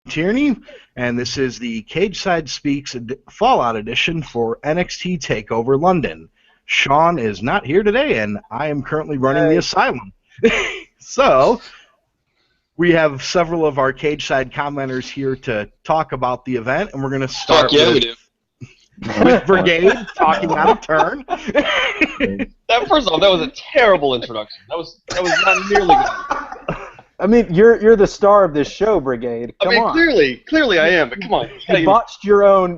Tierney, and this is the Cageside Speaks Fallout Edition for NXT Takeover London. Sean is not here today, and I am currently running the asylum. So, we have several of our Cageside commenters here to talk about the event, and we're going to start with Brigade talking out of turn. First of all, that was a terrible introduction. That was not nearly good. I mean, you're the star of this show, Brigade. Come on. Clearly I am, but come on. You botched your own.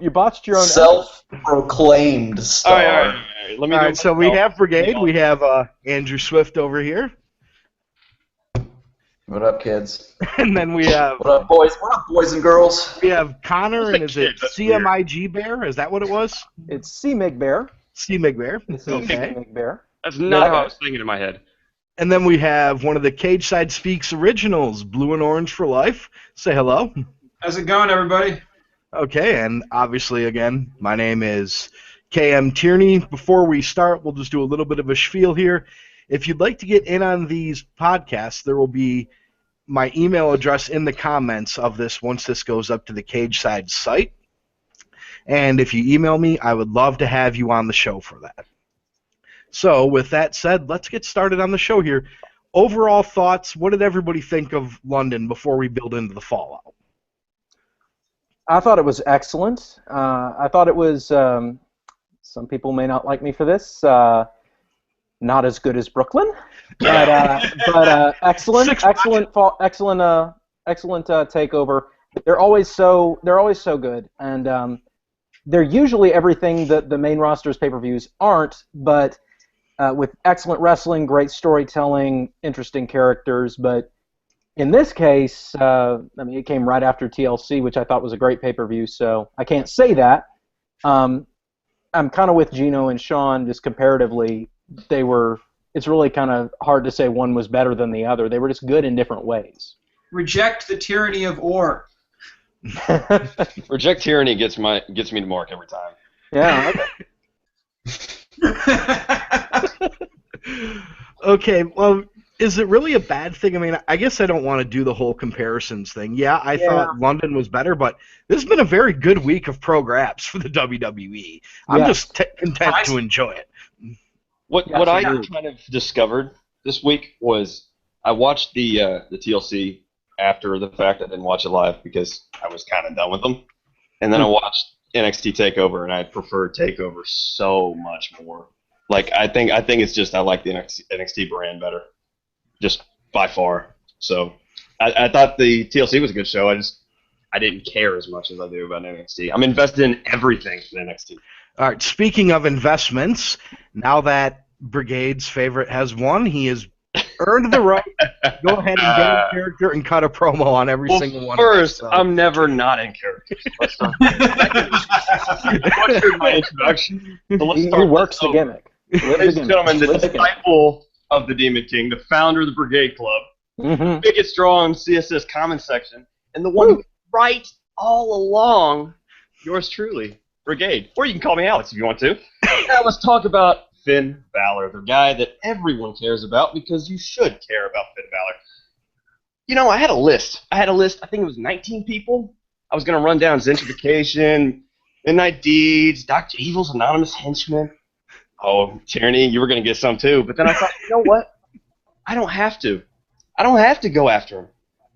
Self-proclaimed star. All right. So we have Brigade. We have Andrew Swift over here. What up, kids? And then we have... What up, boys? What up, boys and girls? We have Connor, and is it CMIG Bear? Is that what it was? It's C-Mig Bear. C-Mig Bear. Okay. C-Mig Bear. That's not how I was thinking in my head. And then we have one of the Cageside Speaks originals, Blue and Orange for Life. Say hello. How's it going, everybody? Okay, and obviously, again, my name is KM Tierney. Before we start, we'll just do a little bit of a spiel here. If you'd like to get in on these podcasts, there will be my email address in the comments of this once this goes up to the Cageside site. And if you email me, I would love to have you on the show for that. So, with that said, let's get started on the show here. Overall thoughts, what did everybody think of London before we build into the fallout? I thought it was excellent. I thought it was, some people may not like me for this, not as good as Brooklyn, but excellent takeover. They're always so good, and they're usually everything that the main roster's pay-per-views aren't, but with excellent wrestling, great storytelling, interesting characters. But in this case, it came right after TLC, which I thought was a great pay-per-view, so I can't say that. I'm kind of with Gino and Sean, just comparatively. It's really kind of hard to say one was better than the other. They were just good in different ways. Reject the tyranny of or. Reject tyranny gets me to mark every time. Yeah. Okay. Okay, well, is it really a bad thing? I mean, I guess I don't want to do the whole comparisons thing. Yeah, I thought London was better, but this has been a very good week of pro grabs for the WWE. I'm just content to enjoy it. What I kind of discovered this week was I watched the TLC after the fact. I didn't watch it live because I was kind of done with them. And then I watched NXT Takeover, and I prefer Takeover so much more. Like, I think it's just I like the NXT brand better, just by far. So I thought the TLC was a good show. I didn't care as much as I do about NXT. I'm invested in everything in NXT. All right, speaking of investments, now that Brigade's favorite has won, he has earned the right to go ahead and get in character and cut a promo on every single one. First, I'm never not in character. Let's start. What's my introduction? So He works the gimmick. Ladies and gentlemen, the disciple of the Demon King, the founder of the Brigade Club, biggest draw in CSS comment section, and the one who was right all along, yours truly, Brigade. Or you can call me Alex if you want to. Now let's talk about Finn Balor, the guy that everyone cares about because you should care about Finn Balor. You know, I had a list. I think it was 19 people. I was going to run down Zentification, Midnight Deeds, Dr. Evil's Anonymous Henchman. Oh, Tierney, you were going to get some too. But then I thought, you know what? I don't have to. I don't have to go after him.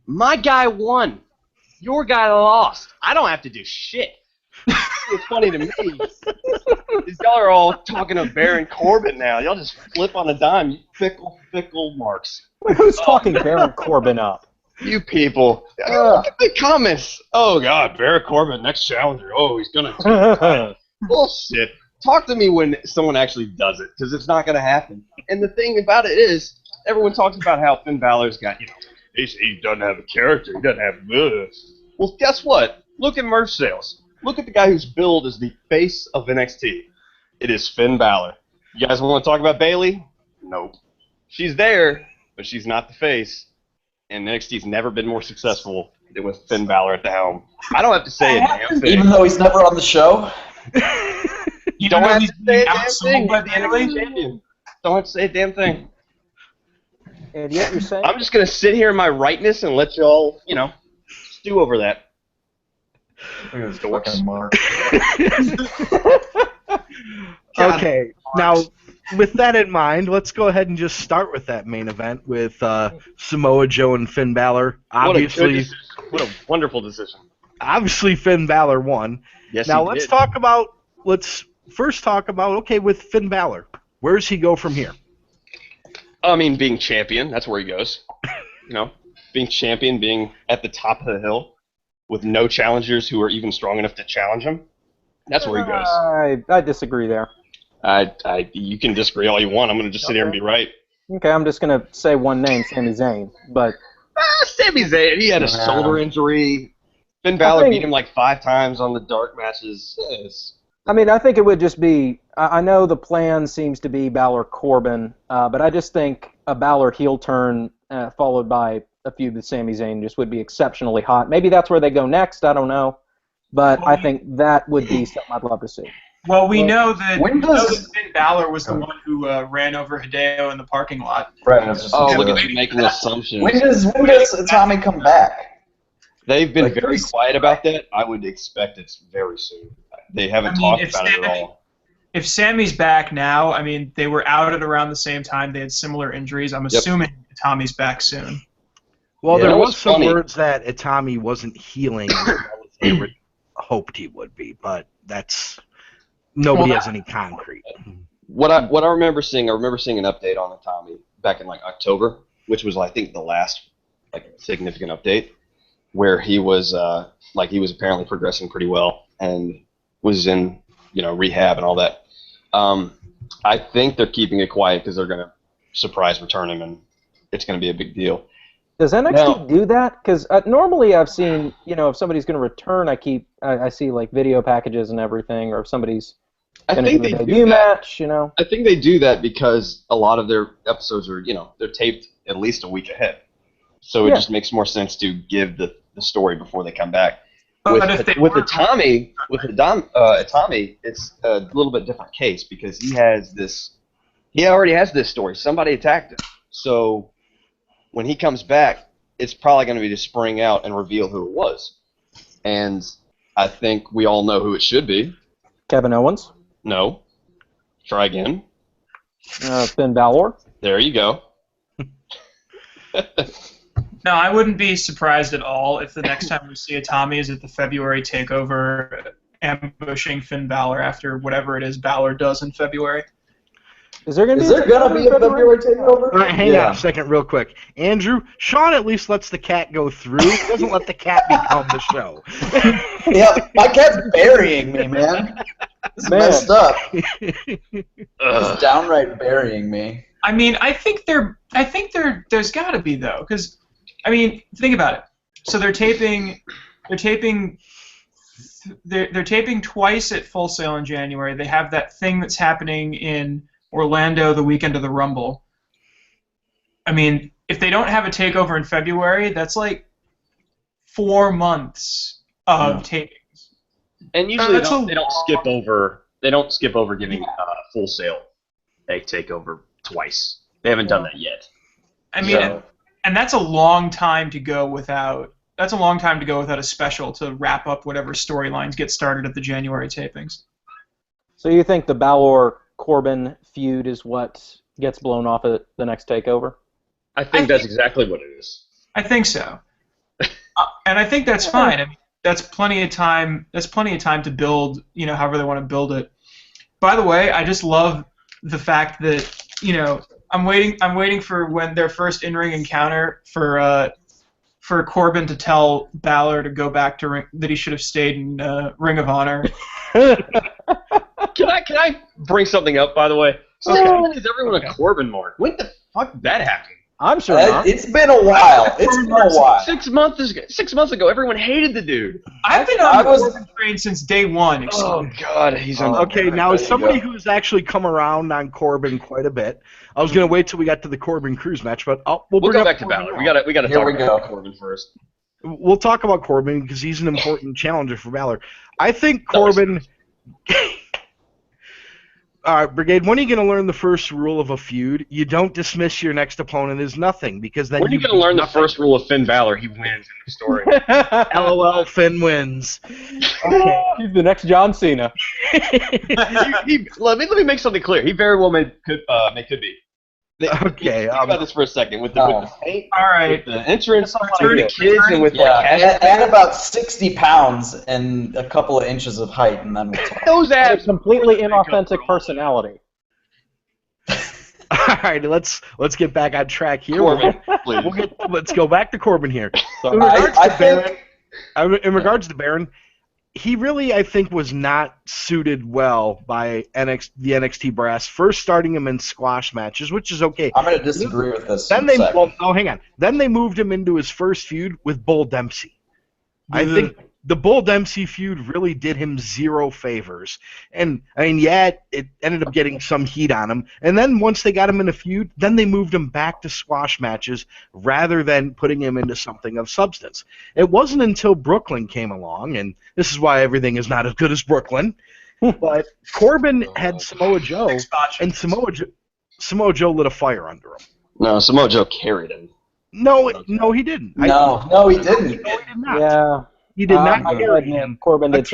My guy won. Your guy lost. I don't have to do shit. It's funny to me. These y'all are all talking of Baron Corbin now. Y'all just flip on a dime. You fickle marks. Who's talking Baron Corbin up? You people. Look at the comments. Oh, God, Baron Corbin, next challenger. Oh, he's going to... Bullshit. Talk to me when someone actually does it, because it's not going to happen. And the thing about it is, everyone talks about how Finn Balor's got, he doesn't have a character. He doesn't have... Well, guess what? Look at merch sales. Look at the guy who's billed as the face of NXT. It is Finn Balor. You guys want to talk about Bayley? Nope. She's there, but she's not the face. And NXT's never been more successful than with Finn Balor at the helm. I don't have to say a damn thing. Even though he's never on the show? You don't have to say a damn thing. By the NXT champion. Don't have to say a damn thing. And yet you're saying... I'm just going to sit here in my rightness and let y'all, stew over that. It was fucking Mark. Okay, now with that in mind, let's go ahead and just start with that main event with Samoa Joe and Finn Balor. Obviously, what a wonderful decision. Obviously, Finn Balor won. Yes, now he let's did. let's first talk about okay with Finn Balor. Where does he go from here? I mean, being champion, that's where he goes. You know, being champion, being at the top of the hill with no challengers who are even strong enough to challenge him. That's where he goes. I disagree there. You can disagree all you want. I'm going to just sit here and be right. Okay, I'm just going to say one name, Sami Zayn. But Sami Zayn, he had a shoulder injury. Finn Balor beat him like 5 times on the dark matches. Yes. I mean, I think it would just be. I know the plan seems to be Balor Corbin, but I just think a Balor heel turn followed by a feud with Sami Zayn just would be exceptionally hot. Maybe that's where they go next. I don't know, but I think that would be something I'd love to see. Well, we know that Finn Balor was the one who ran over Hideo in the parking lot. Right. Look at you making assumptions. When does Tommy come back? They've been very quiet about that. I would expect it's very soon. They haven't talked about it at all. If Sammy's back now, I mean, they were out at around the same time. They had similar injuries. I'm assuming Tommy's back soon. Well, there was some words that Itami wasn't healing as well as they hoped he would be, but that's nobody has any concrete. What I remember seeing, an update on Itami back in like October, which was I think the last like significant update, where he was apparently progressing pretty well and was in rehab and all that. I think they're keeping it quiet because they're going to surprise return him, and it's going to be a big deal. Does NXT do that? Because normally I've seen, if somebody's going to return, I see like video packages and everything, or if somebody's going to do a debut match, I think they do that because a lot of their episodes are, they're taped at least a week ahead. So it just makes more sense to give the story before they come back. With Itami, it's a little bit different case because he already has this story. Somebody attacked him. So when he comes back, it's probably going to be to spring out and reveal who it was. And I think we all know who it should be. Kevin Owens? No. Try again. Finn Balor? There you go. No, I wouldn't be surprised at all if the next time we see Itami is at the February Takeover ambushing Finn Balor after whatever it is Balor does in February. Is there going to be a February Takeover? All right, hang on a second real quick. Andrew, Sean at least lets the cat go through. He doesn't let the cat become the show. Yeah, my cat's burying me, man. This is messed up. It's downright burying me. I mean, I think there's got to be though, because I mean, think about it. So they're taping twice at Full Sail in January. They have that thing that's happening in Orlando the weekend of the Rumble. I mean, if they don't have a takeover in February, that's like 4 months of tapings. And usually they don't skip over. They don't skip over giving Full Sail a takeover twice. They haven't done that yet. I mean, and that's a long time to go without. That's a long time to go without a special to wrap up whatever storylines get started at the January tapings. So you think the Balor-Corbin feud is what gets blown off at the next takeover? I think that's exactly what it is. I think so, and I think that's fine. I mean, that's plenty of time. That's plenty of time to build. However they want to build it. By the way, I just love the fact that I'm waiting for when their first in-ring encounter for Corbin to tell Balor to go back to that he should have stayed in Ring of Honor. Can I bring something up, by the way? Why is everyone a Corbin mark? When the fuck did that happen? I'm sure not. It's been a while. 6 months ago, everyone hated the dude. I've been on the Corbin train since day one. Oh, God. He's on. Okay, now as somebody who's actually come around on Corbin quite a bit, I was going to wait till we got to the Corbin Cruz match, but we'll go back to Balor. We got to talk about Corbin first. We'll talk about Corbin because he's an important challenger for Balor. I think Corbin... All right, Brigade, when are you going to learn the first rule of a feud? You don't dismiss your next opponent as nothing, because then when are you going to learn the first rule of Finn Balor? He wins in the story. LOL, Finn wins. Okay, he's the next John Cena. Let me make something clear. He very well could be. Okay. Think about this for a second. With the paint, all right, with the entrance, with turning, the kids, and with add about 60 pounds and a couple of inches of height, and then we'll talk. Those abs. A completely inauthentic personality. All right, let's get back on track here. Corbin, please. Let's go back to Corbin here. So In regards to Baron, he really, I think, was not suited well by the NXT brass. First starting him in squash matches, which is okay. I'm going to disagree with this. Hang on. Then they moved him into his first feud with Bull Dempsey. I think the Bull Dempsey feud really did him zero favors. And, I mean, yeah, it ended up getting some heat on him. And then once they got him in a feud, then they moved him back to squash matches rather than putting him into something of substance. It wasn't until Brooklyn came along, and this is why everything is not as good as Brooklyn, but Corbin had Samoa Joe, and Samoa Joe lit a fire under him. No, Samoa Joe carried him. No, he didn't. No, he didn't. He did not. Yeah. He did not carry him. Corbin did A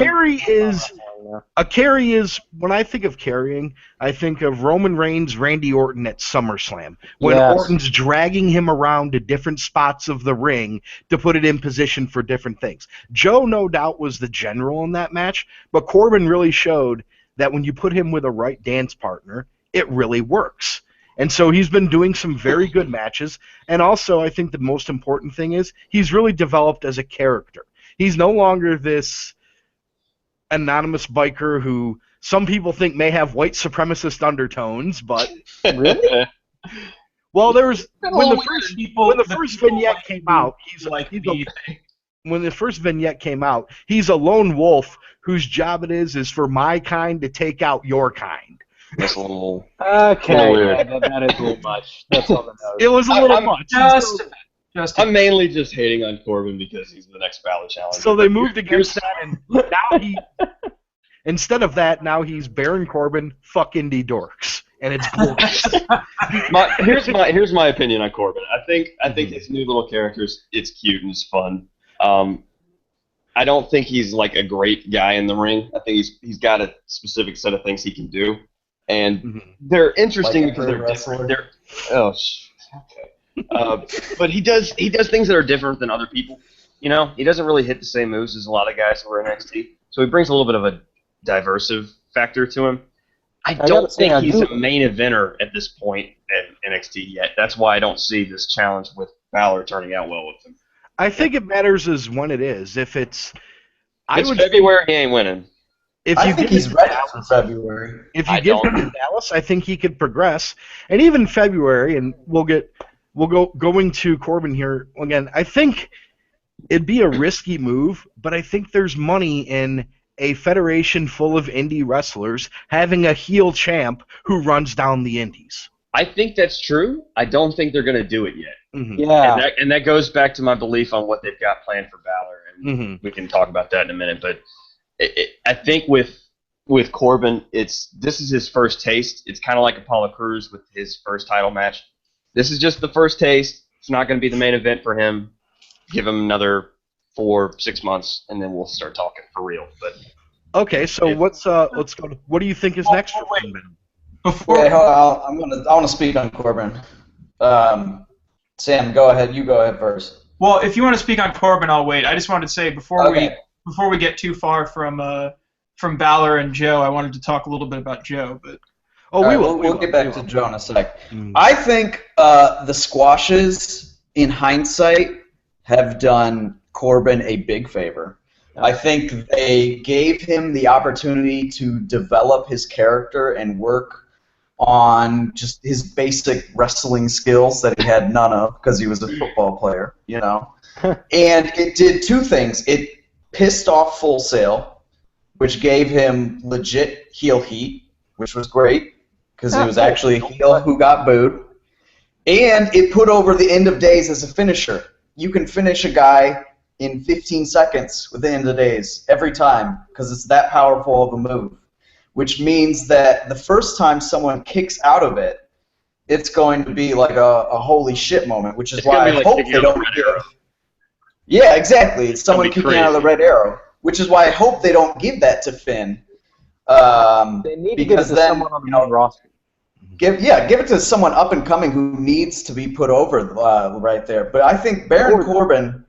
carry is, when I think of carrying, I think of Roman Reigns, Randy Orton at SummerSlam, when Orton's dragging him around to different spots of the ring to put it in position for different things. Joe, no doubt, was the general in that match, but Corbin really showed that when you put him with a right dance partner, it really works. And so he's been doing some very good matches, and also I think the most important thing is he's really developed as a character. He's no longer this anonymous biker who some people think may have white supremacist undertones, but really? Well, when the first vignette came out, he's a lone wolf whose job it is for my kind to take out your kind. That's a little okay. That is a little much. That's on the nose. It was a little much. I'm mainly just hating on Corbin because he's the next Balor challenger. So they moved against that, and now instead of that, now he's Baron Corbin, fuck indie dorks, and it's glorious. Here's my opinion on Corbin. I think his new little characters, it's cute and it's fun. I don't think he's like a great guy in the ring. I think he's got a specific set of things he can do, and they're interesting because they're different. Okay. But he does things that are different than other people. You know, he doesn't really hit the same moves as a lot of guys who are in NXT. So he brings a little bit of a diversive factor to him. I don't think he's a main eventer at this point at NXT yet. That's why I don't see this challenge with Balor turning out well with him. I think it matters is when it is. If it's February, he ain't winning. I think he's ready for February. If you give him to Dallas, I think he could progress. And even February, and going to Corbin here again. I think it'd be a risky move, but I think there's money in a federation full of indie wrestlers having a heel champ who runs down the indies. I think that's true. I don't think they're going to do it yet. Mm-hmm. Yeah, and that goes back to my belief on what they've got planned for Balor, and we can talk about that in a minute. But I think with Corbin, this is his first taste. It's kind of like Apollo Crews with his first title match. This is just the first taste. It's not going to be the main event for him. Give him another 4-6 months, and then we'll start talking for real. But okay, so let's go. What do you think is next for Corbin? I want to speak on Corbin. Sam, go ahead. You go ahead first. Well, if you want to speak on Corbin, I'll wait. I just wanted to say before we get too far from Balor and Joe, I wanted to talk a little bit about Joe, but. We'll get back to Joe in a sec. I think the squashes, in hindsight, have done Corbin a big favor. I think they gave him the opportunity to develop his character and work on just his basic wrestling skills that he had none of because he was a football player, you know. And it did two things. It pissed off Full Sail, which gave him legit heel heat, which was great because he was actually a heel who got booed. And it put over the End of Days as a finisher. You can finish a guy in 15 seconds with the End of Days every time because it's that powerful of a move, which means that the first time someone kicks out of it, it's going to be like a holy shit moment, which is why I hope they don't give. Yeah, exactly. It's someone kicking out of the Red Arrow, which is why I hope they don't give that to Finn. They need to give it to someone on the main roster. Give it to someone up and coming who needs to be put over right there. But I think Baron Corbin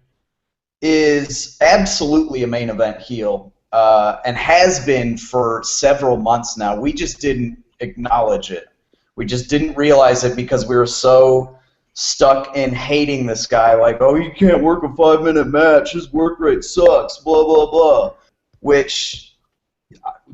is absolutely a main event heel and has been for several months now. We just didn't acknowledge it. We just didn't realize it because we were so stuck in hating this guy, like, oh, you can't work a 5-minute match, his work rate sucks, blah, blah, blah. Which,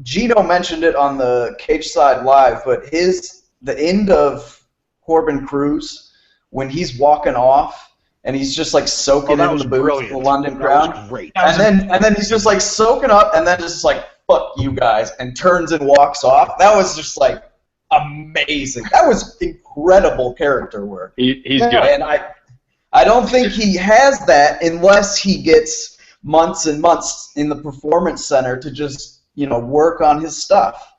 Gino mentioned it on the Cageside Live, but the end of Corbin Cruz, when he's walking off, and he's just like soaking in the booth of the London crowd. Great. And then he's just like soaking up, and then just like, fuck you guys, and turns and walks off. That was just like amazing. That was incredible character work. He's good. And I don't think he has that unless he gets months and months in the Performance Center to just, work on his stuff.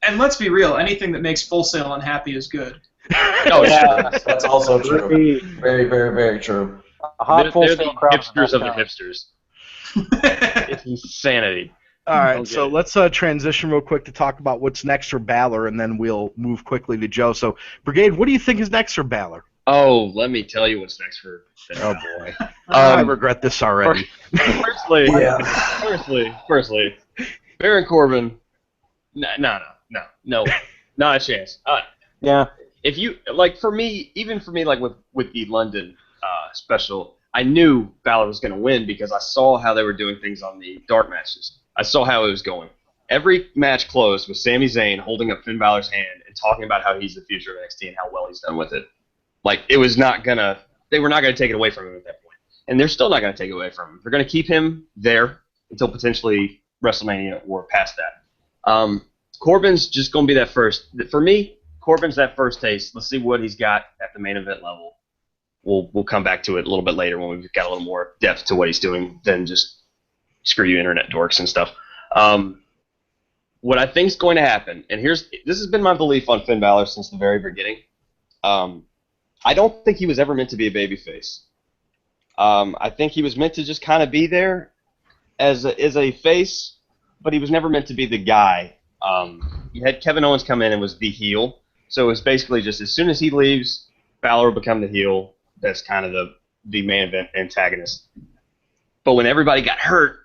And let's be real, anything that makes Full Sail unhappy is good. Oh, yeah. That's also true. Very, very, very true. A hot Full They're Sail the crowd. hipsters of the hipsters. It's insanity. All right, so let's transition real quick to talk about what's next for Balor, and then we'll move quickly to Joe. So, Brigade, what do you think is next for Balor? Oh, let me tell you what's next for Finn. Oh, boy. I regret this already. Firstly, Baron Corbin, no, not a chance. Yeah. If you, for me, like with the London special, I knew Balor was going to win because I saw how they were doing things on the dark matches. I saw how it was going. Every match closed with Sami Zayn holding up Finn Balor's hand and talking about how he's the future of NXT and how well he's done with it. They were not going to take it away from him at that point. And they're still not going to take it away from him. They're going to keep him there until potentially WrestleMania or past that. Corbin's just going to be that first. For me, Corbin's that first taste. Let's see what he's got at the main event level. We'll come back to it a little bit later when we've got a little more depth to what he's doing than just screw you internet dorks and stuff. What I think is going to happen, and this has been my belief on Finn Balor since the very beginning. I don't think he was ever meant to be a babyface. I think he was meant to just kind of be there as a face, but he was never meant to be the guy. You had Kevin Owens come in and was the heel, so it was basically just as soon as he leaves, Balor will become the heel. That's kind of the main event antagonist. But when everybody got hurt,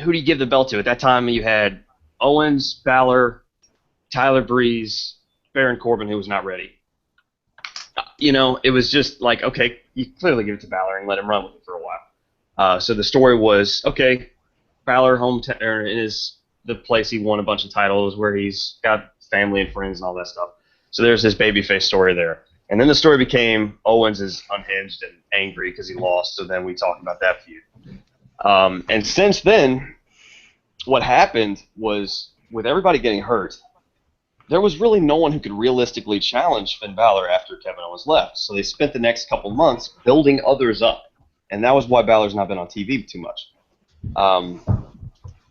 who do you give the belt to? At that time, you had Owens, Balor, Tyler Breeze, Baron Corbin, who was not ready. It was just like, okay, you clearly give it to Balor and let him run with it for a while. So the story was, okay, Balor is the place he won a bunch of titles, where he's got family and friends and all that stuff. So there's this babyface story there. And then the story became Owens is unhinged and angry because he lost, so then we talked about that feud. And since then, what happened was, with everybody getting hurt, there was really no one who could realistically challenge Finn Balor after Kevin Owens left. So they spent the next couple months building others up. And that was why Balor's not been on TV too much.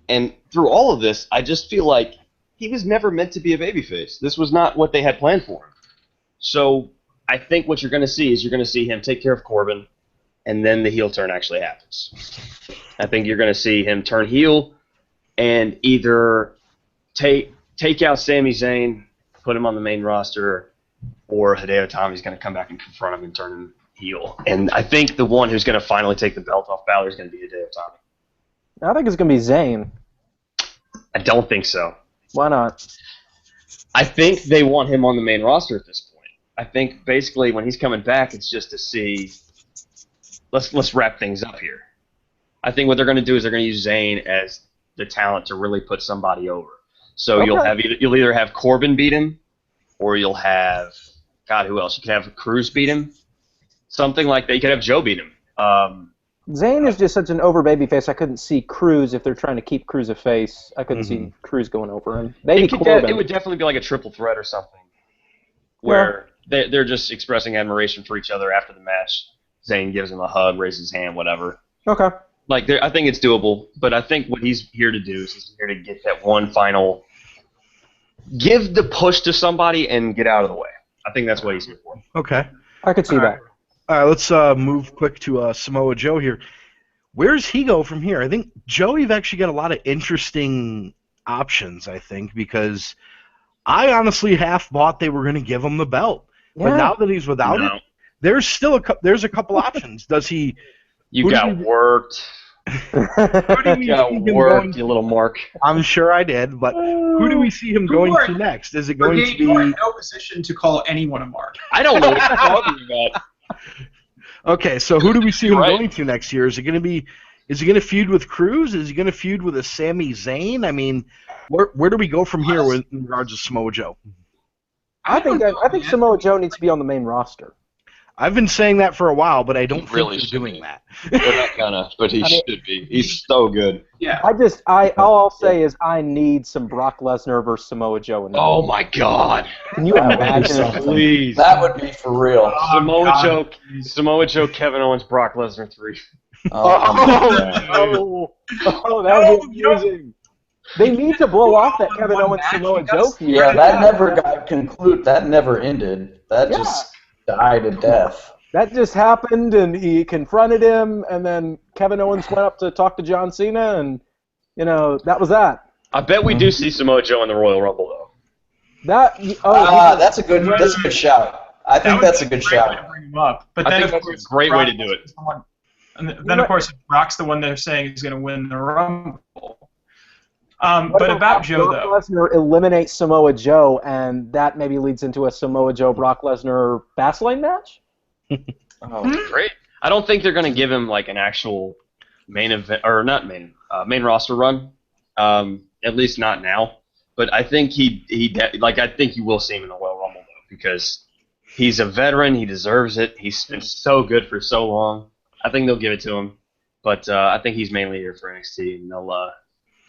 And through all of this, I just feel like he was never meant to be a babyface. This was not what they had planned for him. So I think what you're going to see is you're going to see him take care of Corbin, and then the heel turn actually happens. I think you're going to see him turn heel and either take out Sami Zayn, put him on the main roster, or Hideo Itami's going to come back and confront him and turn him heel. And I think the one who's going to finally take the belt off Balor is going to be Hideo Itami. I think it's going to be Zayn. I don't think so. Why not? I think they want him on the main roster at this point. I think basically when he's coming back, it's just to see, let's wrap things up here. I think what they're going to do is they're going to use Zayn as the talent to really put somebody over. So Okay. you'll either have Corbin beat him, or you'll have, God, who else? You could have Cruz beat him, something like that. You could have Joe beat him. Zayn is just such an over babyface. I couldn't see Cruz if they're trying to keep Cruz a face. I couldn't see Cruz going over him. Maybe Corbin. It would definitely be like a triple threat or something, where they're just expressing admiration for each other after the match. Zayn gives him a hug, raises his hand, whatever. Okay. I think it's doable, but I think what he's here to do is he's here to get that one final give the push to somebody and get out of the way. I think that's what he's here for. Okay. I could see that. All right, let's move quick to Samoa Joe here. Where does he go from here? I think Joe, you've actually got a lot of interesting options, I think, because I honestly half thought they were going to give him the belt. Yeah. But now that he's without it, there's still a couple options. Does he... You got worked. Who do we got see him worked, going, you little mark. I'm sure I did, but who do we see him going to next? Is it going to be... You are in no position to call anyone a mark. I don't know what you're talking about. Okay, so who do we see him going to next year? Is it going to feud with Cruz? Is he going to feud with a Sami Zayn? I mean, where do we go from here in regards to Samoa Joe? I think Samoa Joe needs to be on the main roster. I've been saying that for a while, but I don't think really he's doing that. They're not gonna, but he should be. He's so good. Yeah. All I'll say is I need some Brock Lesnar versus Samoa Joe. Oh my God! Can you imagine? Please. That would be for real. Samoa Joe, Kevin Owens, Brock Lesnar 3. That would be amazing. They need to blow off that Kevin Owens Samoa Joe feud. Yeah, that never got concluded. That never ended. That just died a death. That just happened, and he confronted him, and then Kevin Owens went up to talk to John Cena, and that was that. I bet we do see Samoa Joe in the Royal Rumble though. That's a good shout. I think that's a good shout. Bring him up, but then that's a great way to do it. And then of course Brock's the one they're saying is going to win the Rumble. But about Joe though, Brock Lesnar eliminates Samoa Joe, and that maybe leads into a Samoa Joe Brock Lesnar Fastlane match. Great. I don't think they're going to give him like an actual main event or not main roster run. At least not now. But I think I think you will see him in the Royal Rumble though, because he's a veteran. He deserves it. He's been so good for so long. I think they'll give it to him. But I think he's mainly here for NXT, and they'll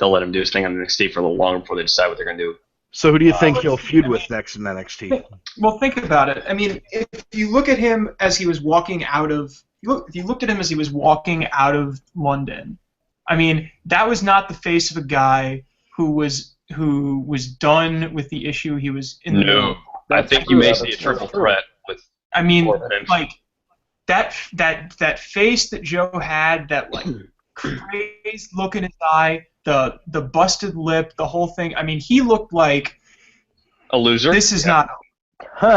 let him do his thing on NXT for a little longer before they decide what they're going to do. So who do you think he'll feud with next in NXT? Well, think about it. I mean, if you look at him as he was walking out of, if you looked at him as he was walking out of London, I mean, that was not the face of a guy who was done with the issue he was in. No, I think you may see a triple threat with. I mean, like that face that Joe had, that like crazed look in his eye. The busted lip, the whole thing. I mean, he looked like a loser. This is not. He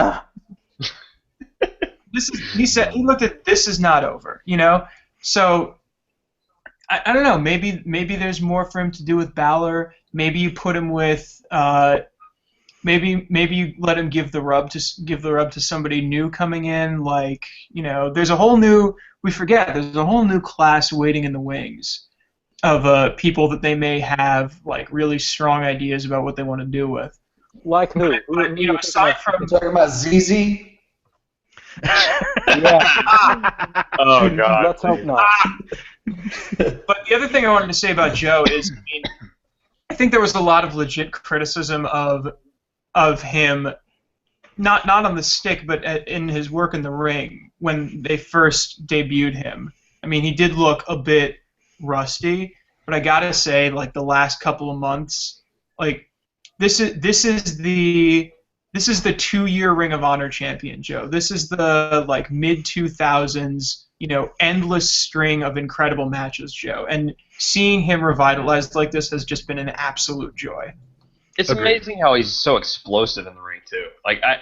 looked at this is not over. So I don't know. Maybe there's more for him to do with Balor. Maybe you put him with. Maybe you let him give the rub to somebody new coming in. Like there's a whole new. We forget there's a whole new class waiting in the wings of people that they may have like really strong ideas about what they want to do with. Like who? But, aside from You're talking about ZZ? Yeah. Oh God. Let's hope not. But the other thing I wanted to say about Joe is, I think there was a lot of legit criticism of him, not on the stick, but in his work in the ring when they first debuted him. I mean, he did look a bit rusty, but I gotta say, like the last couple of months, like this is the 2-year Ring of Honor champion Joe. This is the like mid 2000s, endless string of incredible matches Joe, and seeing him revitalized like this has just been an absolute joy. It's amazing how he's so explosive in the ring too. Like I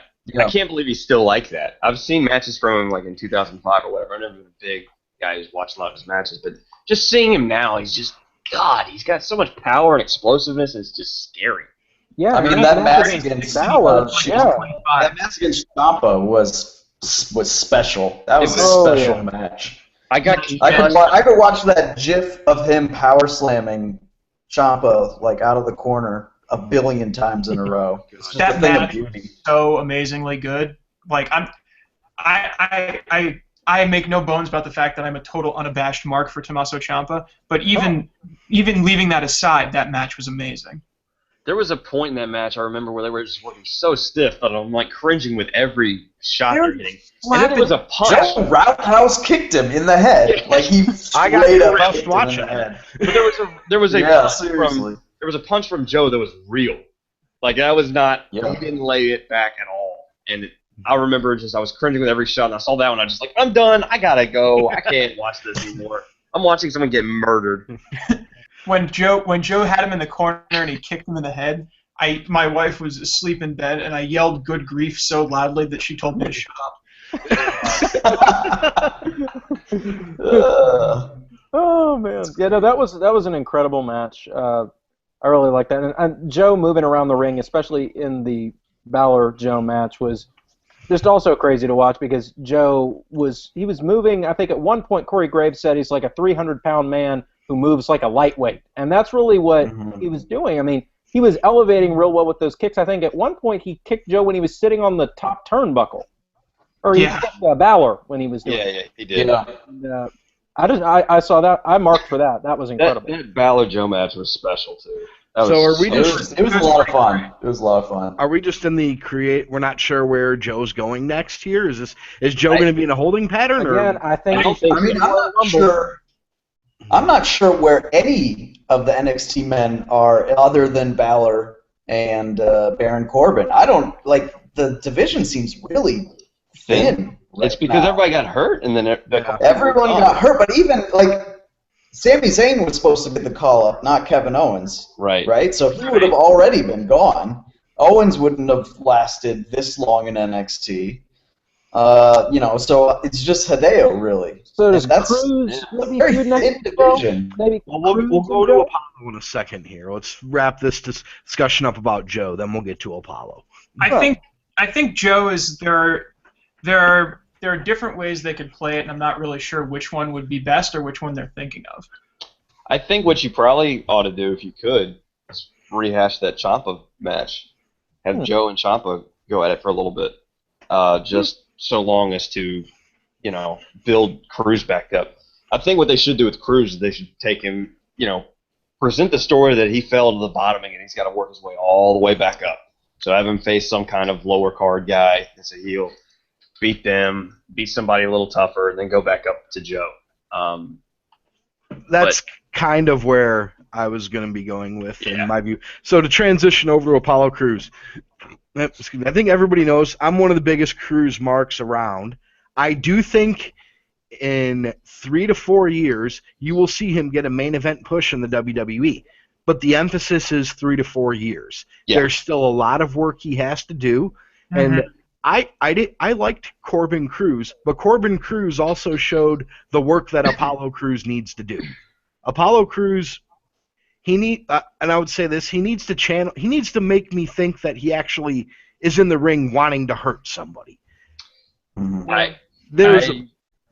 can't believe he's still like that. I've seen matches from him like in 2005 or whatever. I've never been a big guy who's watched a lot of his matches, but just seeing him now, he's got so much power and explosiveness. It's just scary. Yeah, I mean that match against Balor. That match against Ciampa was special. That was a special match. I could watch that GIF of him power slamming Ciampa like out of the corner a billion times in a row. It's just that a thing of match beauty. is so amazingly good. Like I make no bones about the fact that I'm a total unabashed mark for Tommaso Ciampa, but even leaving that aside, that match was amazing. There was a point in that match I remember where they were just working so stiff that I'm like cringing with every shot they're hitting. And then there was a punch. Joe Roundhouse kicked him in the head. Like he I got straight up just kicked him watching in the head. But there was a Yeah, punch seriously. there was a punch from Joe that was real. Like that was not. Yeah. He didn't lay it back at all. And I remember I was cringing with every shot. And I saw that one. I was just like, I'm done. I gotta go. I can't watch this anymore. I'm watching someone get murdered. When Joe had him in the corner and he kicked him in the head, my wife was asleep in bed and I yelled "good grief" so loudly that she told me to shut up. Oh man, yeah, no, that was an incredible match. I really like that, and Joe moving around the ring, especially in the Balor Joe match, was just also crazy to watch because Joe was moving. I think at one point Corey Graves said he's like a 300-pound man who moves like a lightweight, and that's really what he was doing. I mean, he was elevating real well with those kicks. I think at one point he kicked Joe when he was sitting on the top turnbuckle. Or he kicked Balor when he was doing it. Yeah, he did. Yeah. And, I saw that. I marked for that. That was incredible. That Balor Joe match was special too. It was a lot of fun. It was a lot of fun. Are we just in the we're not sure where Joe's going next here? Is Joe going to be in a holding pattern? Again, or? I think. I'm not sure. I'm not sure where any of the NXT men are other than Balor and Baron Corbin. I don't like the division seems really thin. It's because everybody got hurt, and then everyone got hurt. But even like Sami Zayn was supposed to get the call up, not Kevin Owens. Right. So he would have already been gone. Owens wouldn't have lasted this long in NXT. So it's just Hideo really. So does Cruz maybe feud next division? Maybe we'll go to Apollo in a second here. Let's wrap this discussion up about Joe, then we'll get to Apollo. I think Joe is there are different ways they could play it, and I'm not really sure which one would be best or which one they're thinking of. I think what you probably ought to do, if you could, is rehash that Ciampa match. Have Joe and Ciampa go at it for a little bit, just so long as to, build Cruz back up. I think what they should do with Cruz is they should take him, present the story that he fell to the bottoming and he's got to work his way all the way back up. So have him face some kind of lower card guy that's a heel. Beat them, beat somebody a little tougher, and then go back up to Joe. That's kind of where I was going to be going with, in my view. So to transition over to Apollo Crews, I think everybody knows I'm one of the biggest Crews marks around. I do think in 3 to 4 years you will see him get a main event push in the WWE, but the emphasis is 3 to 4 years. Yeah. There's still a lot of work he has to do, and I liked Corbin Cruz, but Corbin Cruz also showed the work that Apollo Crews needs to do. Apollo Crews, and I would say this, he needs to make me think that he actually is in the ring wanting to hurt somebody. Right.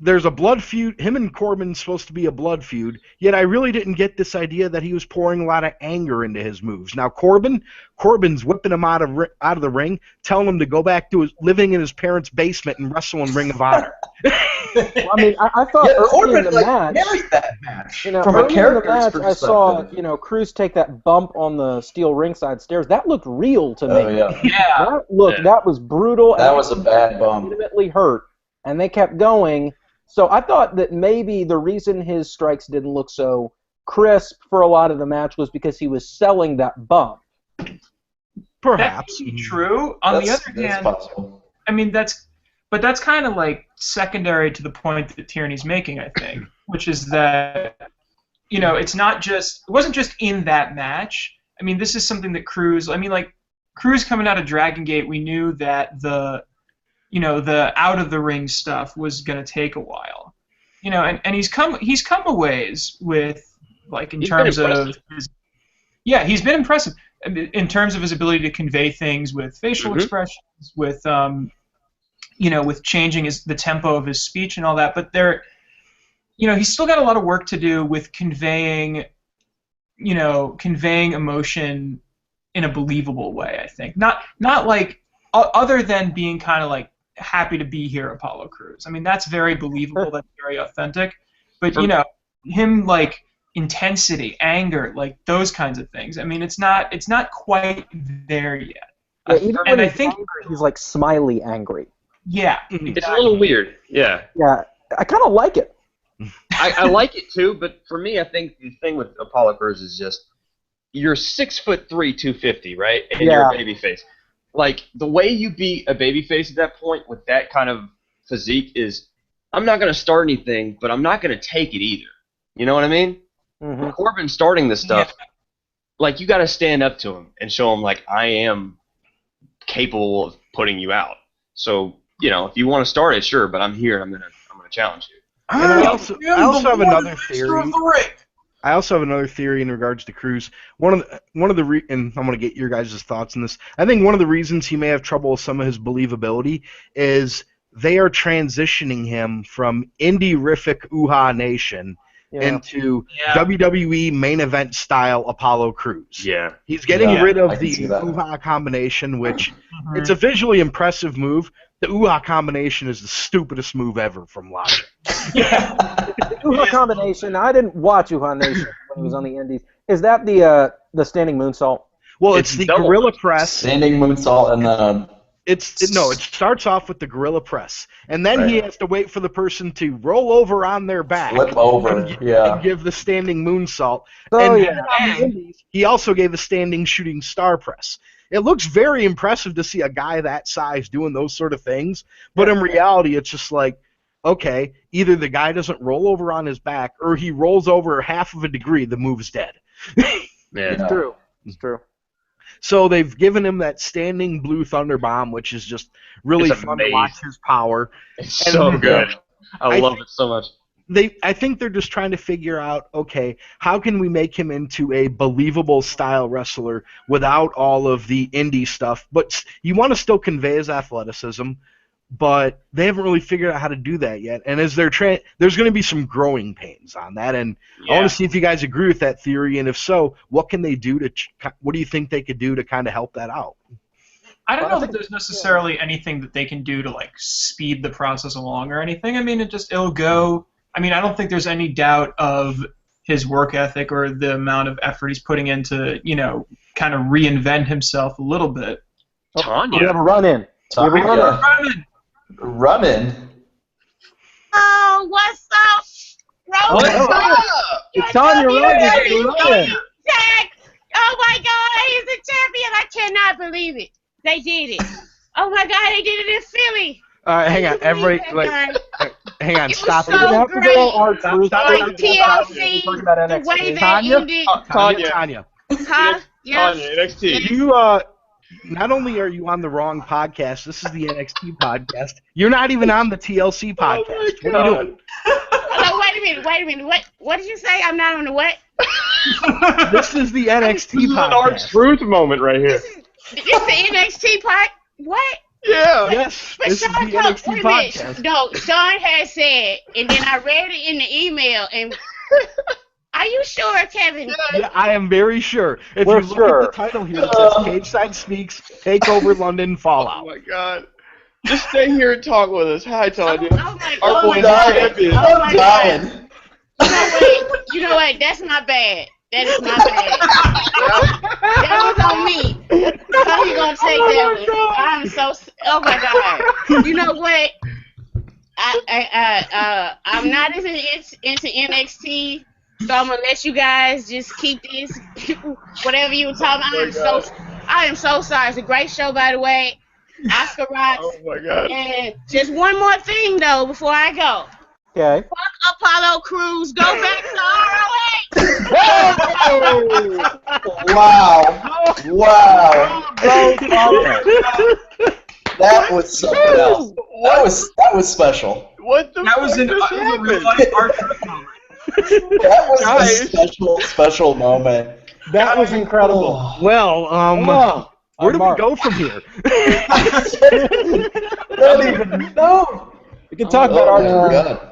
There's a blood feud. Him and Corbin's supposed to be a blood feud, yet I really didn't get this idea that he was pouring a lot of anger into his moves. Now Corbin's whipping him out of the ring, telling him to go back to living in his parents' basement and wrestle in Ring of Honor. Well, I mean, I thought early in the match, that match. From a character's perspective, I saw Cruz take that bump on the steel ringside stairs. That looked real to me. Oh yeah. That was brutal. That was a bad bump. Legitimately hurt, and they kept going. So I thought that maybe the reason his strikes didn't look so crisp for a lot of the match was because he was selling that bump. Perhaps. That may be true. On the other hand, possible. I mean, that's kind of like secondary to the point that Tierney's making, I think, which is that, it wasn't just in that match. I mean, this is something that Cruz coming out of Dragon Gate, we knew that the out of the ring stuff was going to take a while, and he's come a ways with, like, in terms of he's been impressive in terms of his ability to convey things with facial expressions, with with changing the tempo of his speech and all that. But he's still got a lot of work to do with conveying emotion in a believable way. I think not like other than being kind of like happy to be here, Apollo Crews. I mean, that's very believable. That's very authentic. But him, like, intensity, anger, like those kinds of things. I mean, it's not quite there yet. Yeah, even when I think angry, he's like smiley angry. Yeah, it's a little weird. Yeah. Yeah, I kind of like it. I like it too, but for me, I think the thing with Apollo Crews is just you're 6'3", 250, right? And Yeah. you're a babyface. Like, the way you beat a babyface at that point with that kind of physique is, I'm not going to start anything, but I'm not going to take it either. You know what I mean? Mm-hmm. Corbin starting this stuff, like, you got to stand up to him and show him, like, I am capable of putting you out. So, you know, if you want to start it, sure, but I'm here and I'm gonna challenge you. And I also have another theory. I also have another theory in regards to Cruz. And I'm going to get your guys' thoughts on this. I think one of the reasons he may have trouble with some of his believability is they are transitioning him from indie-rific Uhaa Nation into WWE main event style Apollo Crews. Yeah. He's getting rid of the Uhaa combination, which it's a visually impressive move. The Uhaa combination is the stupidest move ever from Logic. Uhaa combination. I didn't watch Uhaa Nation when he was on the Indies. Is that the standing moonsault? Well, it's the gorilla press. Standing moonsault and then it starts off with the gorilla press, and then he has to wait for the person to roll over on their back, flip over, and give the standing moonsault. Oh, and on the Indies, he also gave a standing shooting star press. It looks very impressive to see a guy that size doing those sort of things, but in reality, it's just like, okay, either the guy doesn't roll over on his back, or he rolls over half of a degree, the move's dead. It's true. It's true. So they've given him that standing blue thunder bomb, which is just really fun to watch his power. It's so good. I love it so much. I think they're just trying to figure out, okay, how can we make him into a believable style wrestler without all of the indie stuff? But you want to still convey his athleticism, but they haven't really figured out how to do that yet. And as there's going to be some growing pains on that. And I want to see if you guys agree with that theory. And if so, what can they do what do you think they could do to kind of help that out? I don't know that there's necessarily anything that they can do to like speed the process along or anything. I mean, it'll go. I mean, I don't think there's any doubt of his work ethic or the amount of effort he's putting into, you know, kind of reinvent himself a little bit. Tanya. We have a run-in. Run-in. Oh, what's up? What's up? It's Tanya running. Jack! Oh my God, he's the champion! I cannot believe it. They did it. Oh my God, they did it in Philly. All right, hang on. Everybody, hang on. Stop it. So We have to go on like TLC, the way that ended. Tanya. Huh? Yeah. Tanya, NXT. You not only are you on the wrong podcast, this is the NXT podcast. You're not even on the TLC podcast. What are you doing? Oh, wait a minute. What did you say? I'm not on the what? This is the NXT This is an podcast. R-Truth moment right here. This the NXT part? What? Yeah. Yes, But this is Sean the told, NXT wait a minute. podcast. No, Sean had said, and then I read it in the email, and are you sure, Kevin? Yeah, I am very sure. If We're you look sure. at the title here, it says Cageside Speaks, Takeover London, Oh Fallout. my God. Just stay here and talk with us. Hi, Tanya. Oh my Our God. boy champion. Oh my God. dying. You know what? That's not bad. That is not bad. That was on me. How you gonna take that one? I'm so. Oh my God. You know what? I'm not into NXT, so I'm gonna let you guys just keep this. Whatever you were talking about. I am so sorry. It's a great show, by the way. Oscar rocks. Oh my God. And just one more thing though before I go. Okay. Fuck Apollo Crews. Go back to ROH. Wow. That was something else. That was special. What the That fuck was a just real happened? life R-Truth moment. That was Guys. a special moment. That was incredible. Well, where do we go from here? I don't even know. We can talk about our God.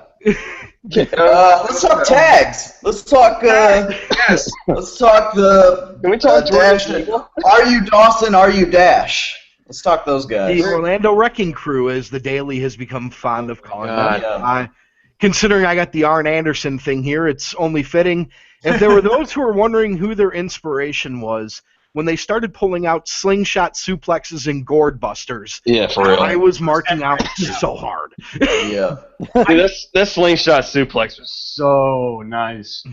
Let's talk tags. Let's talk. Yes. Let's talk the. Can we talk Dash? Jordan? Are you Dawson? Are you Dash? Let's talk those guys. The Orlando Wrecking Crew, as the Daily has become fond of calling them. Yeah. Considering I got the Arn Anderson thing here, it's only fitting. If there were those who were wondering who their inspiration was, when they started pulling out slingshot suplexes and gourd busters, Yeah, for real. I was marking out so hard. Yeah. Dude, that slingshot suplex was so nice.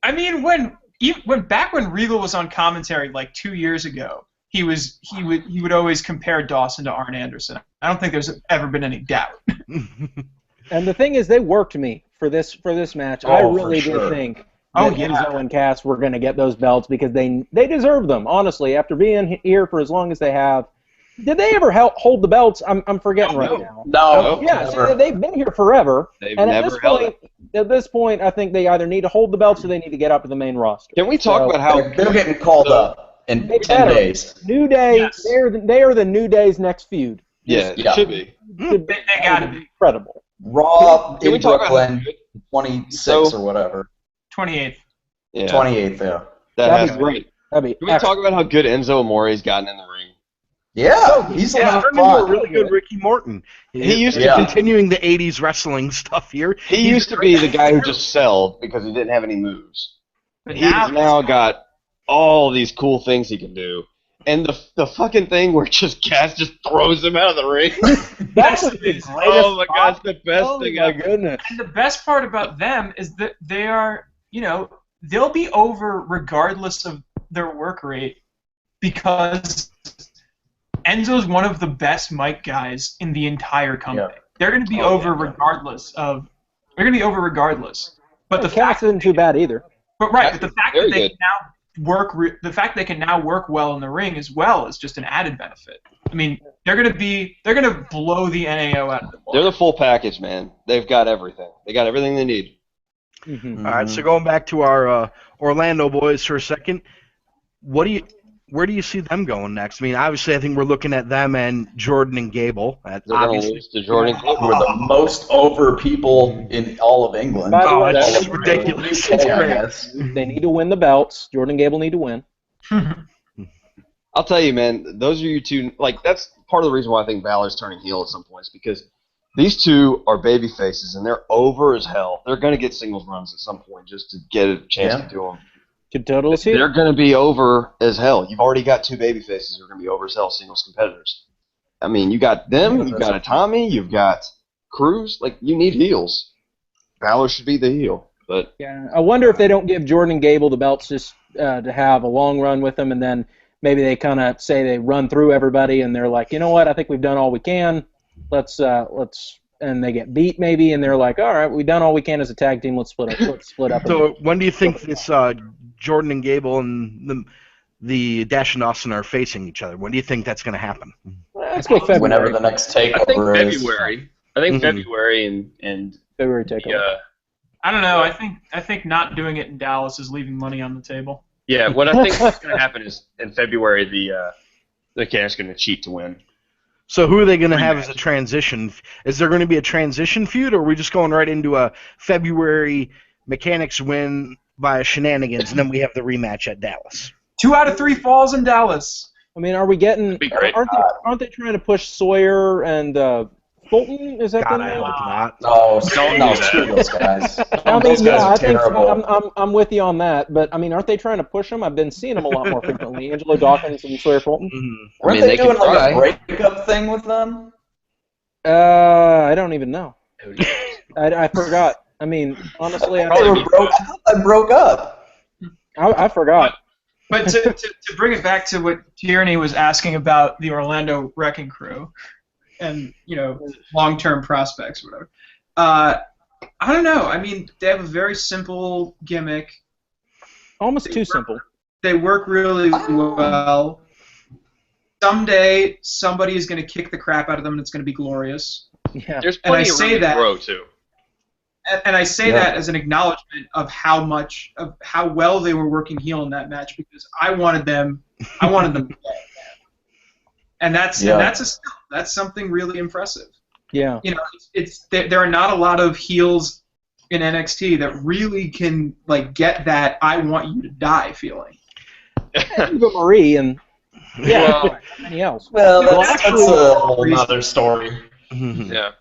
I mean, when back when Regal was on commentary like 2 years ago, he would always compare Dawson to Arn Anderson. I don't think there's ever been any doubt. And the thing is, they worked me for this match. I really did think that Enzo and Cass were going to get those belts because they deserve them. Honestly, after being here for as long as they have, did they ever hold the belts? I'm forgetting now. No. Yeah, so they've been here forever. They've and never held it. At this point, I think they either need to hold the belts or they need to get up to the main roster. Can we talk about how they're getting called up in 10 days? New Day, yes. They are the New Day's next feud. Yeah, it should be. They got to be incredible. Raw in Brooklyn, 26 or whatever. 28th. Yeah. 28th, yeah. That'd be great. That'd be Can we talk about how good Enzo Amore's gotten in the ring? Yeah, he's turned into a really good Ricky Morton. He used to continuing the '80s wrestling stuff here. He used to be the guy who just sold because he didn't have any moves. But he's now got all these cool things he can do. And the fucking thing where Cass just throws him out of the ring. That's the greatest. Oh my god, it's the best thing ever. Goodness. And the best part about them is that they are, they'll be over regardless of their work rate because Enzo's one of the best mic guys in the entire company. Yeah. They're going to be over regardless. But the fact isn't too bad either. But the fact that they can now they can now work well in the ring as well is just an added benefit. I mean, they're going to blow the NAO out of the water. They're the full package, man. They've got everything. They got everything they need. Mm-hmm. All right, so going back to our Orlando boys for a second, where do you see them going next? I mean, obviously, I think we're looking at them and Jordan and Gable. They're going to lose to Jordan and Gable. Who are the most over people in all of England. That's ridiculous. They need to win the belts. Jordan and Gable need to win. I'll tell you, man, those are you two. Like, that's part of the reason why I think Balor's turning heel at some points, because these two are baby faces, and they're over as hell. They're going to get singles runs at some point just to get a chance to do them. They're going to be over as hell. You've already got two baby faces who are going to be over as hell singles competitors. I mean, you got them, you've got a Tommy, you've got Cruz. Like, you need heels. Balor should be the heel. But yeah, I wonder if they don't give Jordan and Gable the belts just to have a long run with them, and then maybe they kind of say they run through everybody, and they're like, you know what, I think we've done all we can. Let's and they get beat maybe, and they're like, all right, we've done all we can as a tag team. Let's split up. So when do you think this Jordan and Gable and the Dash and Austin are facing each other? When do you think that's going to happen? Let's go February. Whenever the next takeover is. February. I think February and February takeover. I don't know. I think not doing it in Dallas is leaving money on the table. Yeah, what I think is going to happen is in February the Cash going to cheat to win. So who are they going to have as a transition? Is there going to be a transition feud, or are we just going right into a February Mechanics win by shenanigans, and then we have the rematch at Dallas? 2 out of 3 falls in Dallas. I mean, are we getting? Aren't they trying to push Sawyer and Fulton? Is that God, I hope not. No, screw those guys. Those guys are terrible. I'm with you on that, but I mean, aren't they trying to push them? I've been seeing them a lot more frequently. Angelo Dawkins and Sawyer Fulton. Mm-hmm. Weren't they doing like a breakup thing with them? I don't even know. I forgot. I mean, honestly, I thought they broke up. I forgot. But to bring it back to what Tierney was asking about the Orlando Wrecking Crew, and long-term prospects, whatever. I don't know. I mean, they have a very simple gimmick. Almost too simple. They work really well. Someday, somebody is going to kick the crap out of them, and it's going to be glorious. Yeah. There's plenty of room to grow too. And I say that as an acknowledgement of how well they were working heel in that match, because I wanted them to get. And that's something really impressive. Yeah. There are not a lot of heels in NXT that really can get that "I want you to die" feeling. Eva Marie and many else. Well, that's a whole other story. Yeah.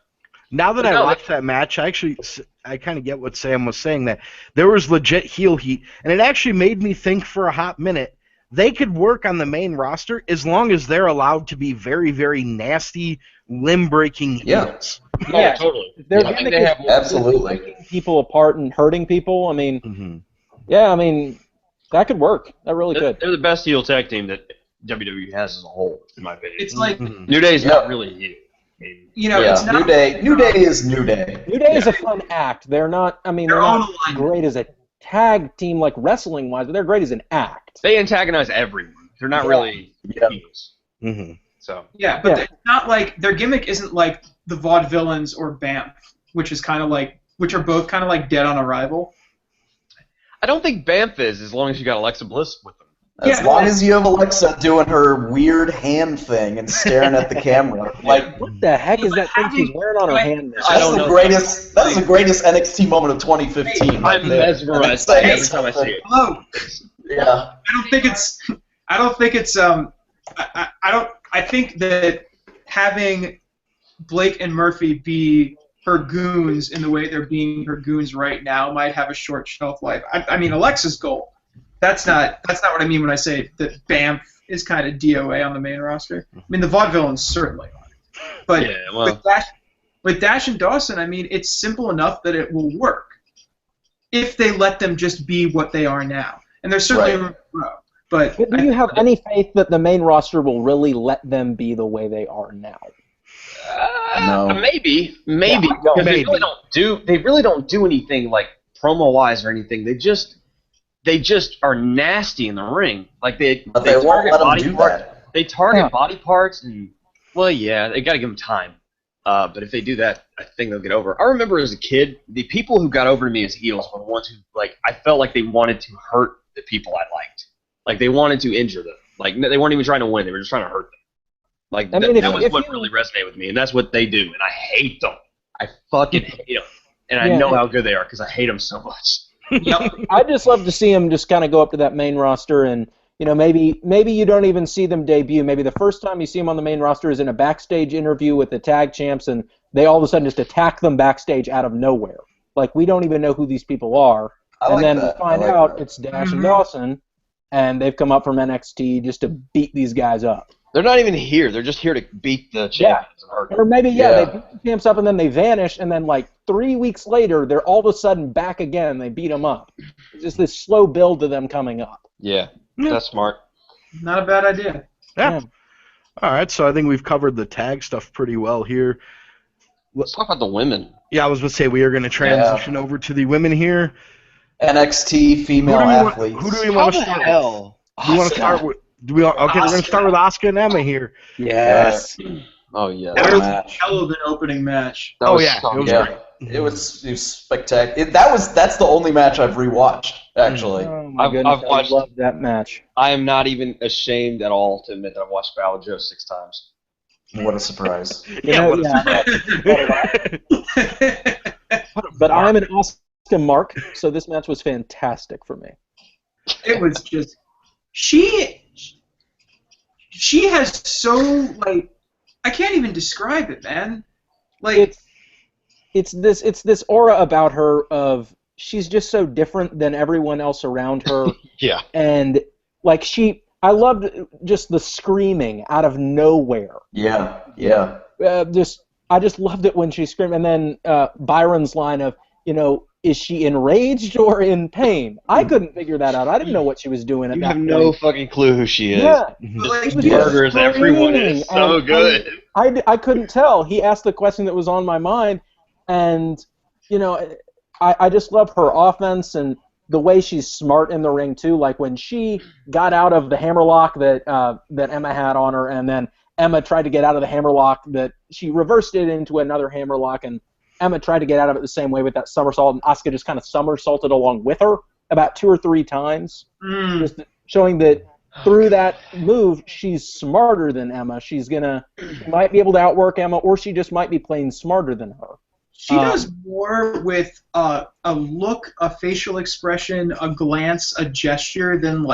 Now that I watched that match, I kind of get what Sam was saying, that there was legit heel heat, and it actually made me think for a hot minute. They could work on the main roster as long as they're allowed to be very, very nasty, limb-breaking heels. Yeah, totally. Absolutely. Taking people apart and hurting people. I mean, I mean, That could work. That really could. They're the best heel tag team that WWE has as a whole, in my opinion. It's like New Day's not really heel. It's not New Day. New Day is New Day. New Day is a fun act. They're not. I mean, they're not great as a tag team, like wrestling wise, but they're great as an act. They antagonize everyone. They're not really heels. So but it's not like their gimmick isn't like the Vaudevillains or Banff, which are both kind of like dead on arrival. I don't think Banff is, as long as you got Alexa Bliss with them. As long as you have Alexa doing her weird hand thing and staring at the camera. Like, what the heck is that thing she's wearing on her hand? That's the greatest NXT moment of 2015. I'm mesmerized every time I see it. Hello. Yeah. I think that having Blake and Murphy be her goons in the way they're being her goons right now might have a short shelf life. I mean, Alexa's goal. That's not what I mean when I say that Banff is kind of DOA on the main roster. I mean, the Vaudevillains certainly are. But with Dash and Dawson, I mean, it's simple enough that it will work if they let them just be what they are now. And there's certainly room to grow. But do you have any faith that the main roster will really let them be the way they are now? No. Maybe. Yeah, Because they really don't do anything like promo wise or anything. They just are nasty in the ring. Like they won't let them do that. They target body parts and they got to give them time. But if they do that, I think they'll get over. I remember as a kid, the people who got over me as heels were the ones who I felt like they wanted to hurt the people I liked. Like they wanted to injure them. Like they weren't even trying to win; they were just trying to hurt them. Like that was what really resonated with me, and that's what they do. And I hate them. I fucking hate them, and I know how good they are because I hate them so much. Yep. I'd just love to see them just kind of go up to that main roster, and maybe you don't even see them debut. Maybe the first time you see them on the main roster is in a backstage interview with the tag champs, and they all of a sudden just attack them backstage out of nowhere. Like we don't even know who these people are, and then we find out it's Dash and Dawson. And they've come up from NXT just to beat these guys up. They're not even here. They're just here to beat the champions. Or maybe, they beat the champs up and then they vanish, and then 3 weeks later, they're all of a sudden back again. They beat them up. It's just this slow build to them coming up. Yeah, that's smart. Not a bad idea. Yeah. All right, so I think we've covered the tag stuff pretty well here. Let's talk about the women. Yeah, I was going to say we are going to transition over to the women here. NXT female athletes. Who do we want to start with? Do we want to start with? We're going to start with Asuka and Emma here. Yes. Oh yeah. That was a hell of an opening match. It was great. It was spectacular. That's the only match I've rewatched, actually. Oh my goodness, I love that match. I am not even ashamed at all to admit that I've watched Samoa Joe 6 times. What a surprise. But I'm an Asuka mark, so this match was fantastic for me. It was just she has so I can't even describe it, man. It's this aura about her of she's just so different than everyone else around her. Yeah. And I loved just the screaming out of nowhere. Yeah. I just loved it when she screamed, and then Byron's line of is she enraged or in pain? I couldn't figure that out. I didn't know what she was doing at that point. You have no fucking clue who she is. Yeah. Burgers, everyone is so good. I couldn't tell. He asked the question that was on my mind, and, I just love her offense and the way she's smart in the ring, too. Like, when she got out of the hammerlock that Emma had on her, and then Emma tried to get out of the hammerlock, that she reversed it into another hammerlock, and Emma tried to get out of it the same way with that somersault, and Asuka just kind of somersaulted along with her about 2 or 3 times, just showing that through that move, she's smarter than Emma. She might be able to outwork Emma, or she just might be playing smarter than her. She does more with a look, a facial expression, a glance, a gesture than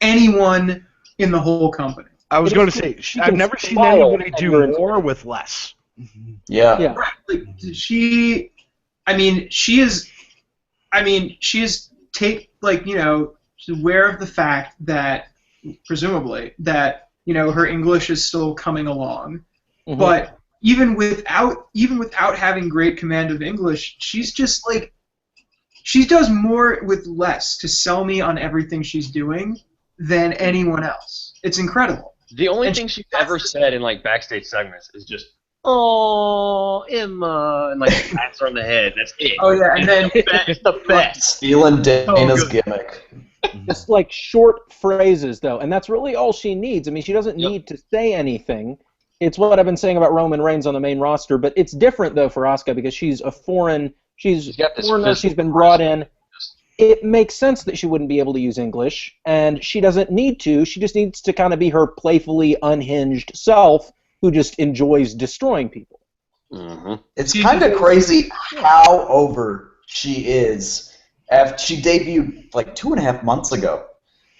anyone in the whole company. I was going to say, I've never seen anybody do more with less. Yeah. Right. She is she's aware of the fact that, presumably, that, her English is still coming along. Mm-hmm. But even without having great command of English, she's just she does more with less to sell me on everything she's doing than anyone else. It's incredible. The only thing she's ever said in like backstage segments is just, "Oh, Emma," and like pats her on the head. That's it. Oh yeah, and then it's the best. Stealing Dana's gimmick. Just like short phrases, though, and that's really all she needs. I mean, she doesn't need to say anything. It's what I've been saying about Roman Reigns on the main roster, but it's different, though, for Asuka because she's a foreign. She's a foreigner. She's been brought in. It makes sense that she wouldn't be able to use English, and she doesn't need to. She just needs to kind of be her playfully unhinged self who just enjoys destroying people. Mm-hmm. It's kind of crazy how over she is. After she debuted like 2.5 months ago,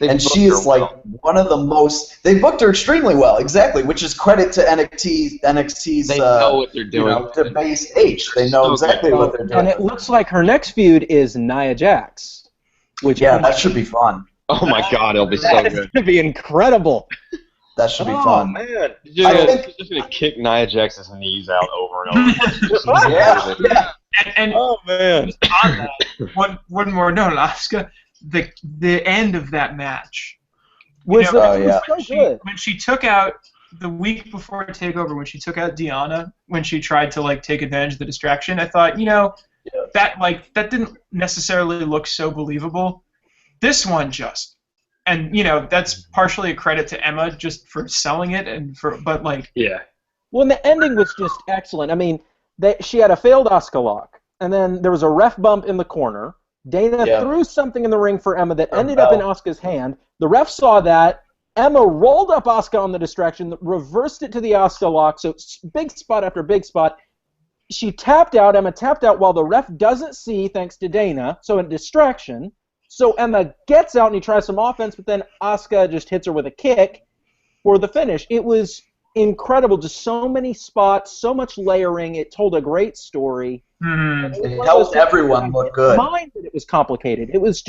and she is like one of the most. They booked her extremely well, exactly, which is credit to NXT's. They know what they're doing. The base H. They know exactly what they're doing. And it looks like her next feud is Nia Jax, which that should be fun. Oh my God, it'll be so good. It's going to be incredible. That should be fun. Man, she's just gonna kick Nia Jax's knees out over and over. Yeah. And oh man! On that, one more note, Asuka. The end of that match was so good. When she took out the week before Takeover, when she took out Deonna, when she tried to like take advantage of the distraction, I thought, that didn't necessarily look so believable. This one just. And that's partially a credit to Emma just for selling it, Well, and the ending was just excellent. I mean, she had a failed Asuka lock, and then there was a ref bump in the corner. Dana threw something in the ring for Emma that ended up in Asuka's hand. The ref saw that. Emma rolled up Asuka on the distraction, reversed it to the Asuka lock. So big spot after big spot. She tapped out. Emma tapped out while the ref doesn't see, thanks to Dana. So a distraction. So Emma gets out and he tries some offense, but then Asuka just hits her with a kick for the finish. It was incredible. Just so many spots, so much layering. It told a great story. Mm-hmm. It helped everyone look good. Mind that it was complicated. It was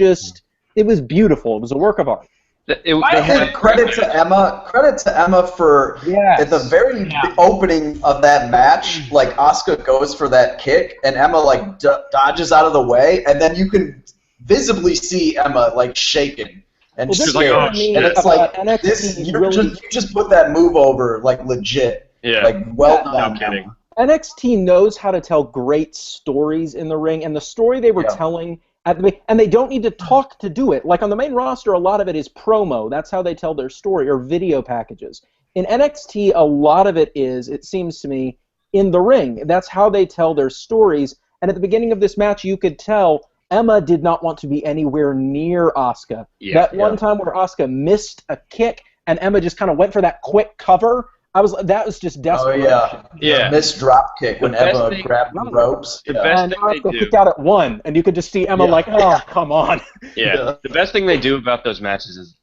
beautiful. It was a work of art. Credit to Emma for at the very opening of that match, like Asuka goes for that kick and Emma like dodges out of the way, and then you can visibly see Emma like shaking and she's scared. And it's like this. You just put that move over like legit. Yeah. Like well done. No kidding. NXT knows how to tell great stories in the ring, and the story they were telling and they don't need to talk to do it. Like on the main roster, a lot of it is promo. That's how they tell their story, or video packages. In NXT, a lot of it is, it seems to me, in the ring. That's how they tell their stories. And at the beginning of this match, you could tell Emma did not want to be anywhere near Asuka. One time where Asuka missed a kick and Emma just kind of went for that quick cover, that was just desperation. Oh yeah. Missed drop kick when Emma grabbed the ropes. The best and thing Asuka they do. kicked out at one, and you could just see Emma like, oh, come on. Yeah. The best thing they do about those matches is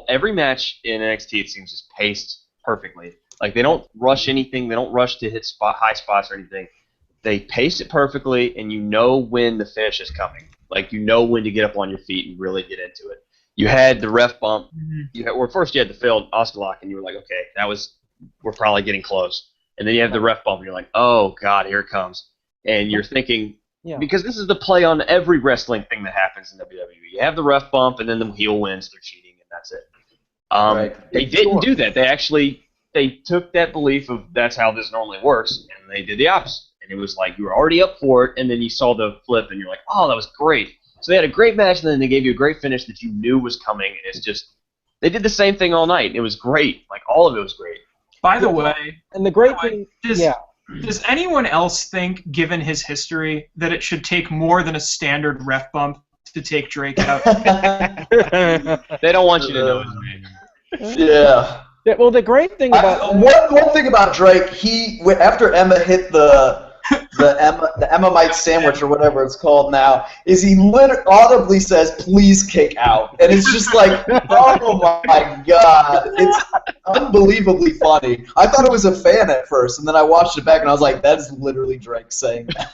every match in NXT, it seems, is paced perfectly. Like they don't rush anything. They don't rush to hit high spots or anything. They pace it perfectly, and you know when the finish is coming. Like you know when to get up on your feet and really get into it. You had the ref bump. First you had the failed Asuka lock, and you were like, okay, we're probably getting close. And then you have the ref bump, and you're like, oh god, here it comes. And you're thinking, because this is the play on every wrestling thing that happens in WWE. You have the ref bump, and then the heel wins. They're cheating, and that's it. They didn't do that. They took that belief of that's how this normally works, and they did the opposite. And it was like you were already up for it, and then you saw the flip, and you're like, oh, that was great. So they had a great match, and then they gave you a great finish that you knew was coming. And it's just, they did the same thing all night. It was great. Like, all of it was great. By the way, and the great thing, does anyone else think, given his history, that it should take more than a standard ref bump to take Drake out? They don't want you to know his name. Yeah. Well, the great thing about one thing about Drake, after Emma hit the Emma-mite sandwich or whatever it's called now, is he audibly says, "Please kick out," and it's just like, oh my god, it's unbelievably funny. I thought it was a fan at first, and then I watched it back, and I was like, that is literally Drake saying that.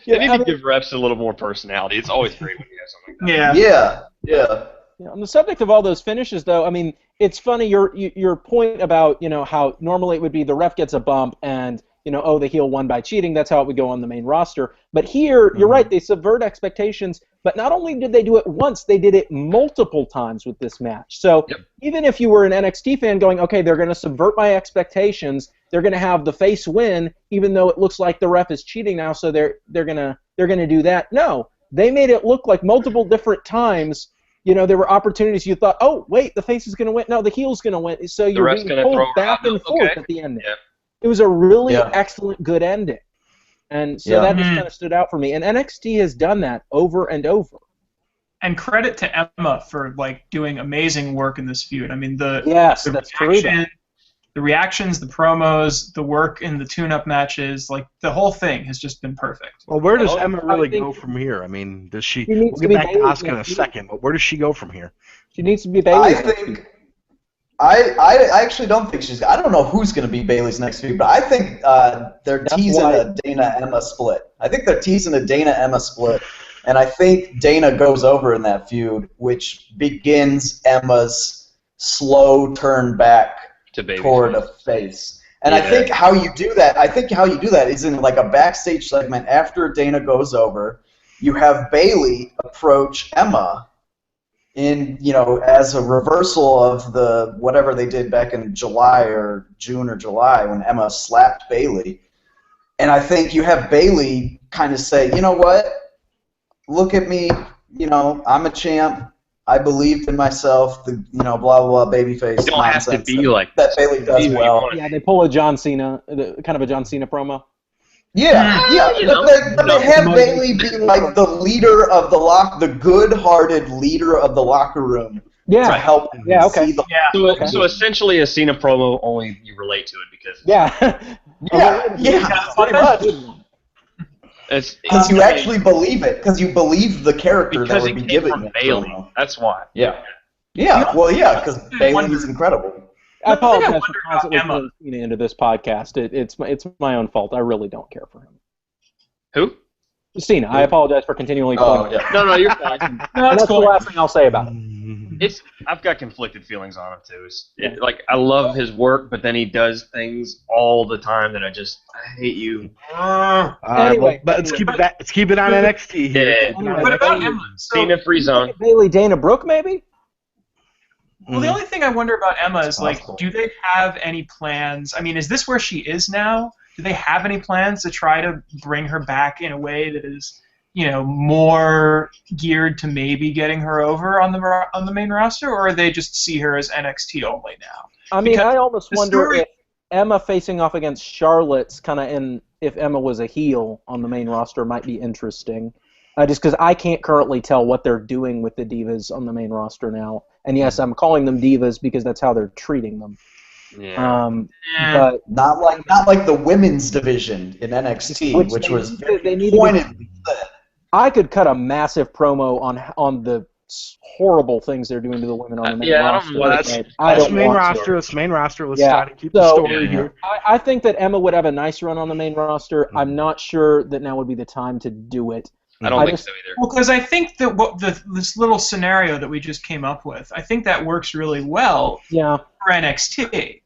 They need to give refs a little more personality. It's always great when you have something like that. Yeah. On the subject of all those finishes, though, I mean, it's funny your point about how normally it would be the ref gets a bump and oh, the heel won by cheating. That's how it would go on the main roster. But here, you're right, they subvert expectations. But not only did they do it once, they did it multiple times with this match. So even if you were an NXT fan going, okay, they're going to subvert my expectations, they're going to have the face win, even though it looks like the ref is cheating now, so they're gonna do that. No, they made it look like multiple different times. There were opportunities you thought, oh, wait, the face is going to win. No, the heel's going to win. So you're being pulled back and forth at the ending. Yeah. It was a really excellent, good ending. And so that just kind of stood out for me. And NXT has done that over and over. And credit to Emma for doing amazing work in this feud. I mean, the reactions, the promos, the work in the tune-up matches, the whole thing has just been perfect. Well, where does Emma really go from here? I mean, does she? We'll get back to Asuka in a second, but where does she go from here? She needs to be Bayley. I actually don't think she's. I don't know who's going to be Bayley's next feud, but I think they're teasing a Dana-Emma split. I think they're teasing a Dana-Emma split, and I think Dana goes over in that feud, which begins Emma's slow turn back toward a face. And I think how you do that is in a backstage segment after Dana goes over. You have Bayley approach Emma in, as a reversal of the whatever they did back in July or June or July when Emma slapped Bayley. And I think you have Bayley kind of say, you know what? Look at me. I'm a champ. I believed in myself. The blah blah blah babyface. You don't have to be that Bayley does well. Yeah, they pull a John Cena, kind of a John Cena promo. Yeah. But they have Bayley be the leader of the good-hearted leader of the locker room. Yeah. To help see the. So essentially, a Cena promo, only you relate to it because. Pretty much. Because you actually believe it. Because you believe the character that would be given Bayley. Promo. That's why. Yeah. Yeah. Well, yeah. Because Bayley is incredible. I apologize for constantly putting Cena into this podcast. It's my own fault. I really don't care for him. Who? Cena. I apologize for continually pointing. No, you're fine. That's the last thing I'll say about it. I've got conflicted feelings on him too. I love his work, but then he does things all the time that I hate you. Anyway, but let's keep it on NXT here. Yeah. What about Emma? Cena free zone. Bayley, Dana Brooke, maybe. Well, the only thing I wonder about Emma is, do they have any plans? I mean, is this where she is now? Do they have any plans to try to bring her back in a way that is, more geared to maybe getting her over on the main roster, or they just see her as NXT only now? I mean, I almost wonder if Emma facing off against Charlotte's if Emma was a heel on the main roster might be interesting. Just because I can't currently tell what they're doing with the divas on the main roster now. And yes, I'm calling them divas because that's how they're treating them. Yeah. But not like the women's division in NXT, which was very pointed. I could cut a massive promo on the horrible things they're doing to the women on the main roster. That's main roster. Let's try to keep the story here. I think that Emma would have a nice run on the main roster. I'm not sure that now would be the time to do it. I don't think so either. Well, because I think that this little scenario that we just came up with, I think that works really well for NXT.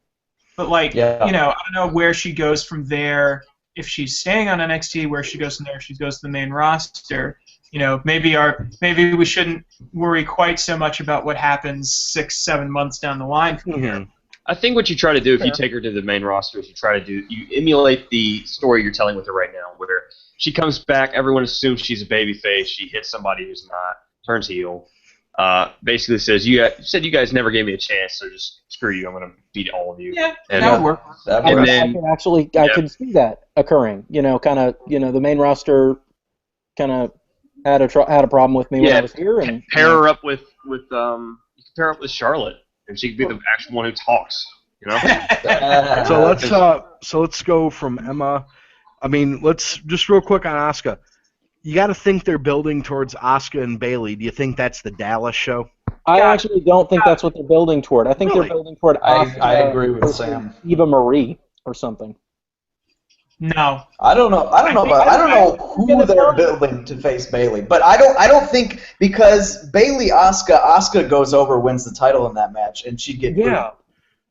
But I don't know where she goes from there. If she's staying on NXT, where she goes from there, if she goes to the main roster. Maybe we shouldn't worry quite so much about what happens 6-7 months down the line from here. I think what you try to do if you take her to the main roster is you emulate the story you're telling with her right now, where she comes back, everyone assumes she's a babyface, she hits somebody who's not, turns heel, basically says, you said you guys never gave me a chance, so just screw you, I'm going to beat all of you. Yeah, that would work. I could see that occurring. The main roster kind of had a problem with me when I was here. And pair her up with Charlotte, and she could be the actual one who talks. So let's go from Emma. I mean, let's just real quick on Asuka. You got to think they're building towards Asuka and Bayley. Do you think that's the Dallas show? I actually don't think that's what they're building toward. I think they're building toward Asuka. I agree with Sam. Eva Marie or something. No. I don't know who they're building to face Bayley, but I don't think because Asuka goes over, wins the title in that match, and she'd get booed.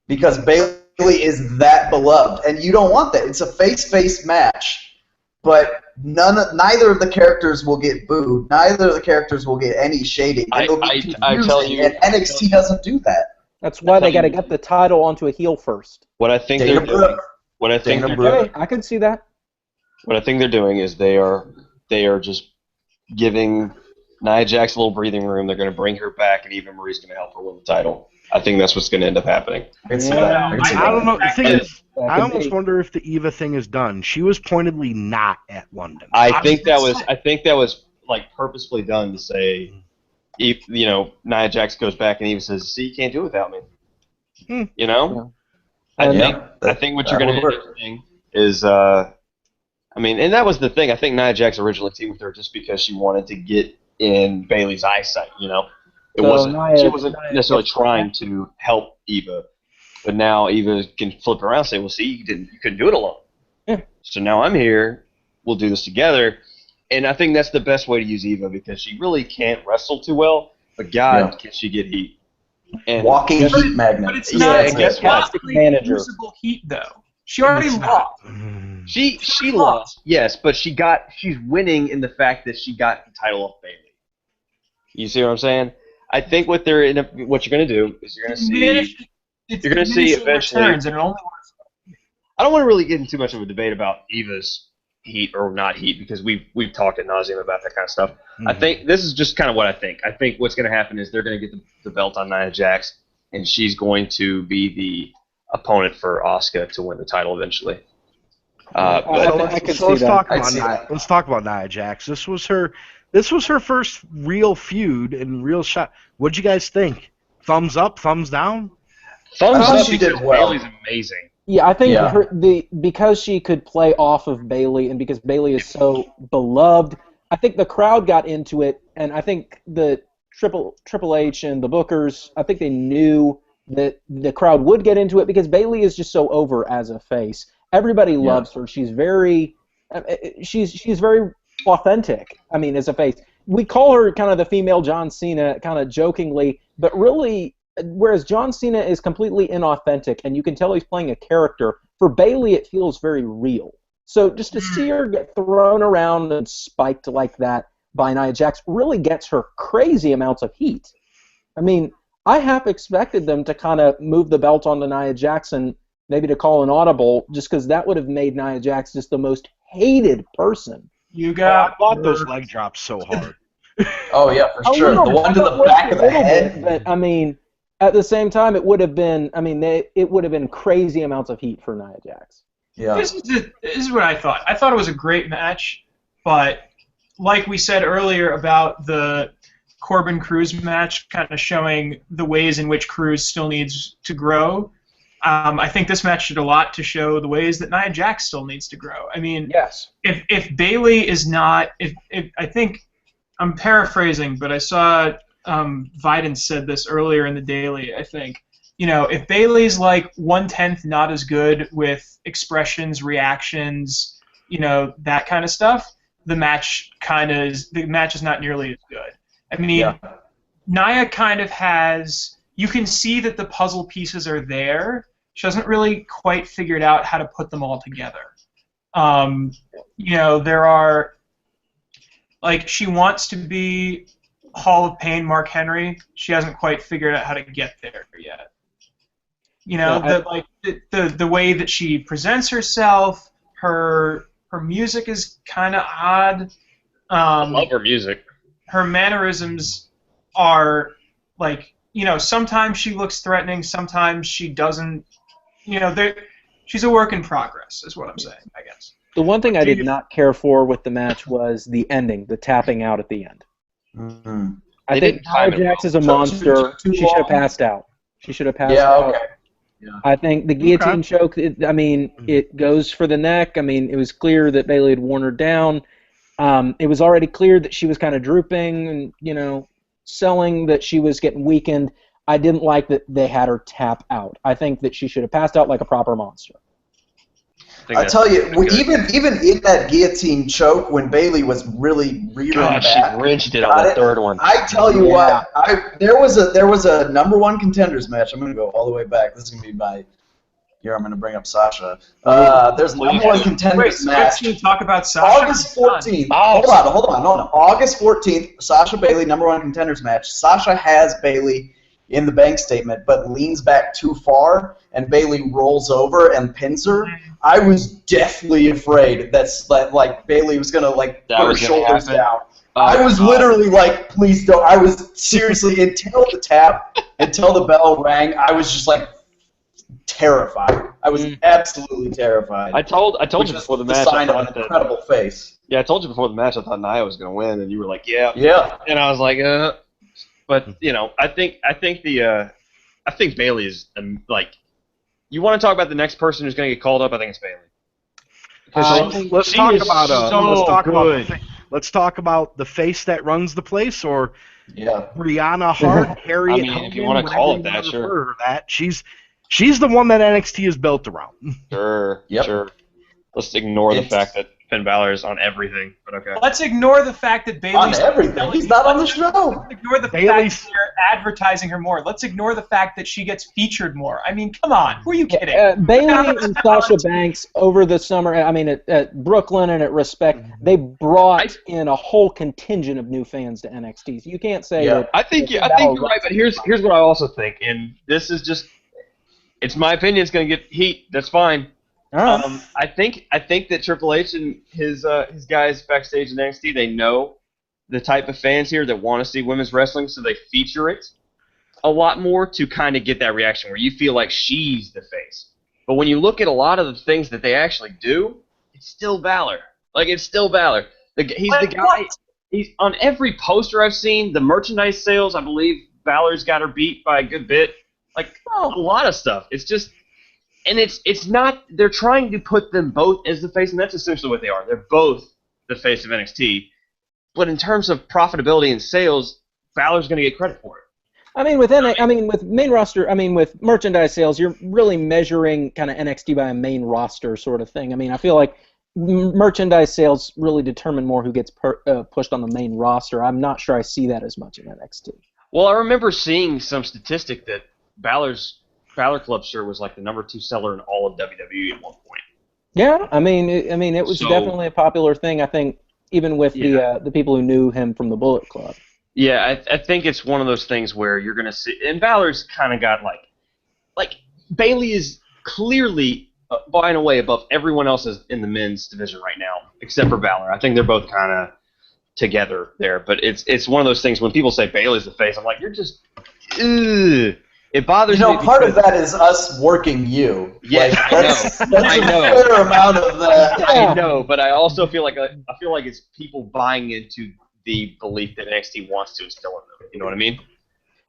Because Bayley Bayley is that beloved, and you don't want that. It's a face-face match, but neither of the characters will get booed. Neither of the characters will get any shading. And I tell you, and NXT doesn't do that. That's why they got to get the title onto a heel first. What I think Dana they're doing. What I think they're doing. Okay, I can see that. What I think they're doing is they are just giving Nia Jax a little breathing room. They're going to bring her back, and Eva Marie's going to help her win the title. I think that's what's going to end up happening. I don't know. The thing is, I almost wonder if the Eva thing is done. She was pointedly not at London. I think that was like purposefully done to say, Nia Jax goes back and Eva says, "See, you can't do it without me." You know, Yeah. I think what you're going to do is, and that was the thing. I think Nia Jax originally teamed with her just because she wanted to get in Bayley's eyesight. She wasn't necessarily trying to help Eva, but now Eva can flip around and say, "Well, see, you couldn't do it alone. Yeah. So now I'm here. We'll do this together." And I think that's the best way to use Eva because she really can't wrestle too well, but God, can she get heat? And walking heat magnet. But it's not manager. usable heat though. She already lost. She lost, yes, but she's winning in the fact that she got the title off Bayley. You see what I'm saying? I think what you're going to do is you're going to see eventually. Returns, and it only works. I don't want to really get into too much of a debate about Eva's heat or not heat because we've talked ad nauseum about that kind of stuff. I think this is just kind of what I think. I think what's going to happen is they're going to get the belt on Nia Jax, and she's going to be the opponent for Asuka to win the title eventually. Let's talk about Nia Jax. This was her first real feud and real shot. What'd you guys think? Thumbs up, thumbs down? Thumbs up. She did well. Bayley's amazing. Yeah, I think because she could play off of Bayley and because Bayley is so beloved, I think the crowd got into it, and I think the Triple H and the bookers, I think they knew that the crowd would get into it because Bayley is just so over as a face. Everybody loves her. She's very authentic. I mean, as a face, we call her kind of the female John Cena, kind of jokingly, but really, whereas John Cena is completely inauthentic, and you can tell he's playing a character. For Bayley, it feels very real. So just to see her get thrown around and spiked like that by Nia Jax really gets her crazy amounts of heat. I mean, I half expected them to kind of move the belt onto Nia Jax and maybe to call an audible, just because that would have made Nia Jax just the most hated person. I bought those leg drops so hard. Oh yeah, for sure. The one to the back of the head. But I mean, at the same time, it would have been. I mean, it would have been crazy amounts of heat for Nia Jax. Yeah. This is what I thought. I thought it was a great match, but like we said earlier about the Corbin Cruz match, kind of showing the ways in which Cruz still needs to grow. I think this match did a lot to show the ways that Nia Jax still needs to grow. I mean, yes. If Bayley is not, if I think I'm paraphrasing, but I saw Vidin said this earlier in the Daily. I think if Bayley's like 1/10 not as good with expressions, reactions, that kind of stuff, the match is not nearly as good. I mean, Nia kind of has. You can see that the puzzle pieces are there. She hasn't really quite figured out how to put them all together. There are, like, she wants to be Hall of Pain Mark Henry. She hasn't quite figured out how to get there yet. The way that she presents herself, her music is kind of odd. I love her music. Her mannerisms are like. Sometimes she looks threatening, sometimes she doesn't. She's a work in progress, is what I'm saying, I guess. The one thing I did not care for with the match was the ending, the tapping out at the end. Mm-hmm. I think Nia Jax is a monster. She should have passed out. She should have passed out. Okay. Yeah. I think the guillotine choke, it goes for the neck. I mean, it was clear that Bayley had worn her down. It was already clear that she was kind of drooping and, selling that she was getting weakened. I didn't like that they had her tap out. I think that she should have passed out like a proper monster. I tell you, even in that guillotine choke, when Bayley was really rearing back, she wrenched it on the third one. I tell you what, there was a number one contenders match. I'm going to go all the way back. This is going to be my, here I'm going to bring up Sasha. There's number one contenders match. Let's talk about Sasha. August 14th. Hold on. August 14th, Sasha Bayley number one contenders match. Sasha has Bayley in the bank statement, but leans back too far, and Bayley rolls over and pins her. I was deathly afraid that Bayley was gonna put her shoulders down. I was literally like, please don't. I was seriously until the bell rang. I was just terrified. I was absolutely terrified. I told you before the match. Sign of an incredible face. Yeah, I told you before the match. I thought Nia was gonna win, and you were like, yeah. And I was like, But I think Bayley is You want to talk about the next person who's going to get called up? I think it's Bayley. Let's talk about the face that runs the place, or Brianna Hart, Harriet. If you want to call it that, sure. She's the one that NXT is built around. Sure. Let's ignore the fact that Finn Balor is on everything, but okay. Let's ignore the fact that Bayley's on everything. He's not on the show. Let's ignore the fact that they're advertising her more. Let's ignore the fact that she gets featured more. I mean, come on. Who are you kidding? Bayley and Sasha Banks over the summer, at Brooklyn and at Respect, they brought in a whole contingent of new fans to NXT. So you can't say that. I think you're right, but here's what I also think, and this is just, it's my opinion. It's going to get heat. That's fine. I think that Triple H and his guys backstage in NXT, they know the type of fans here that want to see women's wrestling, so they feature it a lot more to kind of get that reaction where you feel like she's the face. But when you look at a lot of the things that they actually do, it's still Balor. It's still Balor. He's the guy. He's on every poster I've seen. The merchandise sales, I believe Balor's got her beat by a good bit. A lot of stuff. It's just. And it's not, they're trying to put them both as the face, and that's essentially what they are. They're both the face of NXT. But in terms of profitability and sales, Balor's going to get credit for it. With main roster, with merchandise sales, you're really measuring kind of NXT by a main roster sort of thing. I feel like merchandise sales really determine more who gets pushed on the main roster. I'm not sure I see that as much in NXT. Well, I remember seeing some statistic that Balor Club shirt was the number 2 seller in all of WWE at one point. Yeah, it was definitely a popular thing. I think even with the people who knew him from the Bullet Club. Yeah, I think it's one of those things where you're gonna see, and Balor's kind of got Bayley is clearly by and away above everyone else in the men's division right now, except for Balor. I think they're both kind of together there, but it's one of those things when people say Bayley's the face, I'm like, you're just. Ugh. It bothers me. Part of that is us working you. Yeah, that's a fair amount of that. I know, but I also feel like it's people buying into the belief that NXT wants to instill in them. You know what I mean?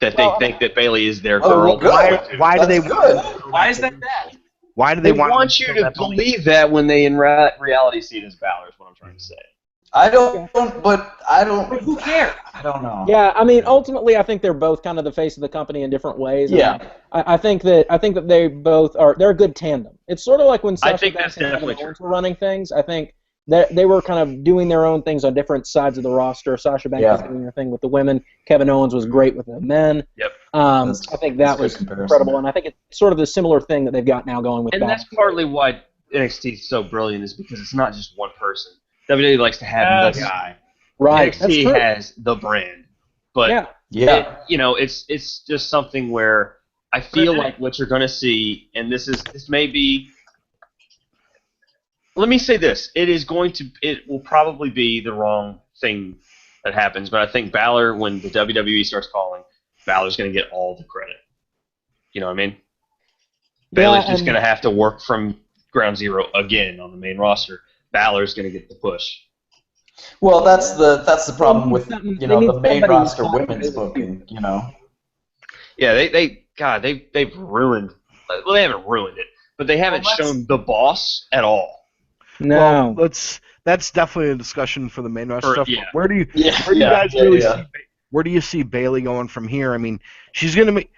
That they think that Bayley is their girl. Why do they? Why is that bad? Why do they want you to believe that when they in reality see it as Balor? Is what I'm trying to say. I don't. But who cares? I don't know. Yeah, ultimately, I think they're both kind of the face of the company in different ways. Yeah. I think that they both are. They're a good tandem. It's sort of like when Sasha Banks and Kevin Owens were running things. I think that they were kind of doing their own things on different sides of the roster. Sasha Banks was doing her thing with the women. Kevin Owens was great with the men. Yep. I think that was incredible, and I think it's sort of the similar thing that they've got now going with. And that's partly why NXT is so brilliant, is because it's not just one person. WWE likes to have the guy. Right. NXT has the brand. But it's just something where I feel like what you're going to see, and this may be. Let me say this: it will probably be the wrong thing that happens, but I think Balor, when the WWE starts calling, Balor's going to get all the credit. You know what I mean? Bayley's just going to have to work from ground zero again on the main roster. Balor's going to get the push. Well, that's the problem with the main roster women's booking. Yeah, they've ruined. Well, they haven't ruined it, but they haven't shown the boss at all. No, well, that's definitely a discussion for the main roster stuff. Yeah. Where do you guys really see? Where do you see Bayley going from here? She's going to make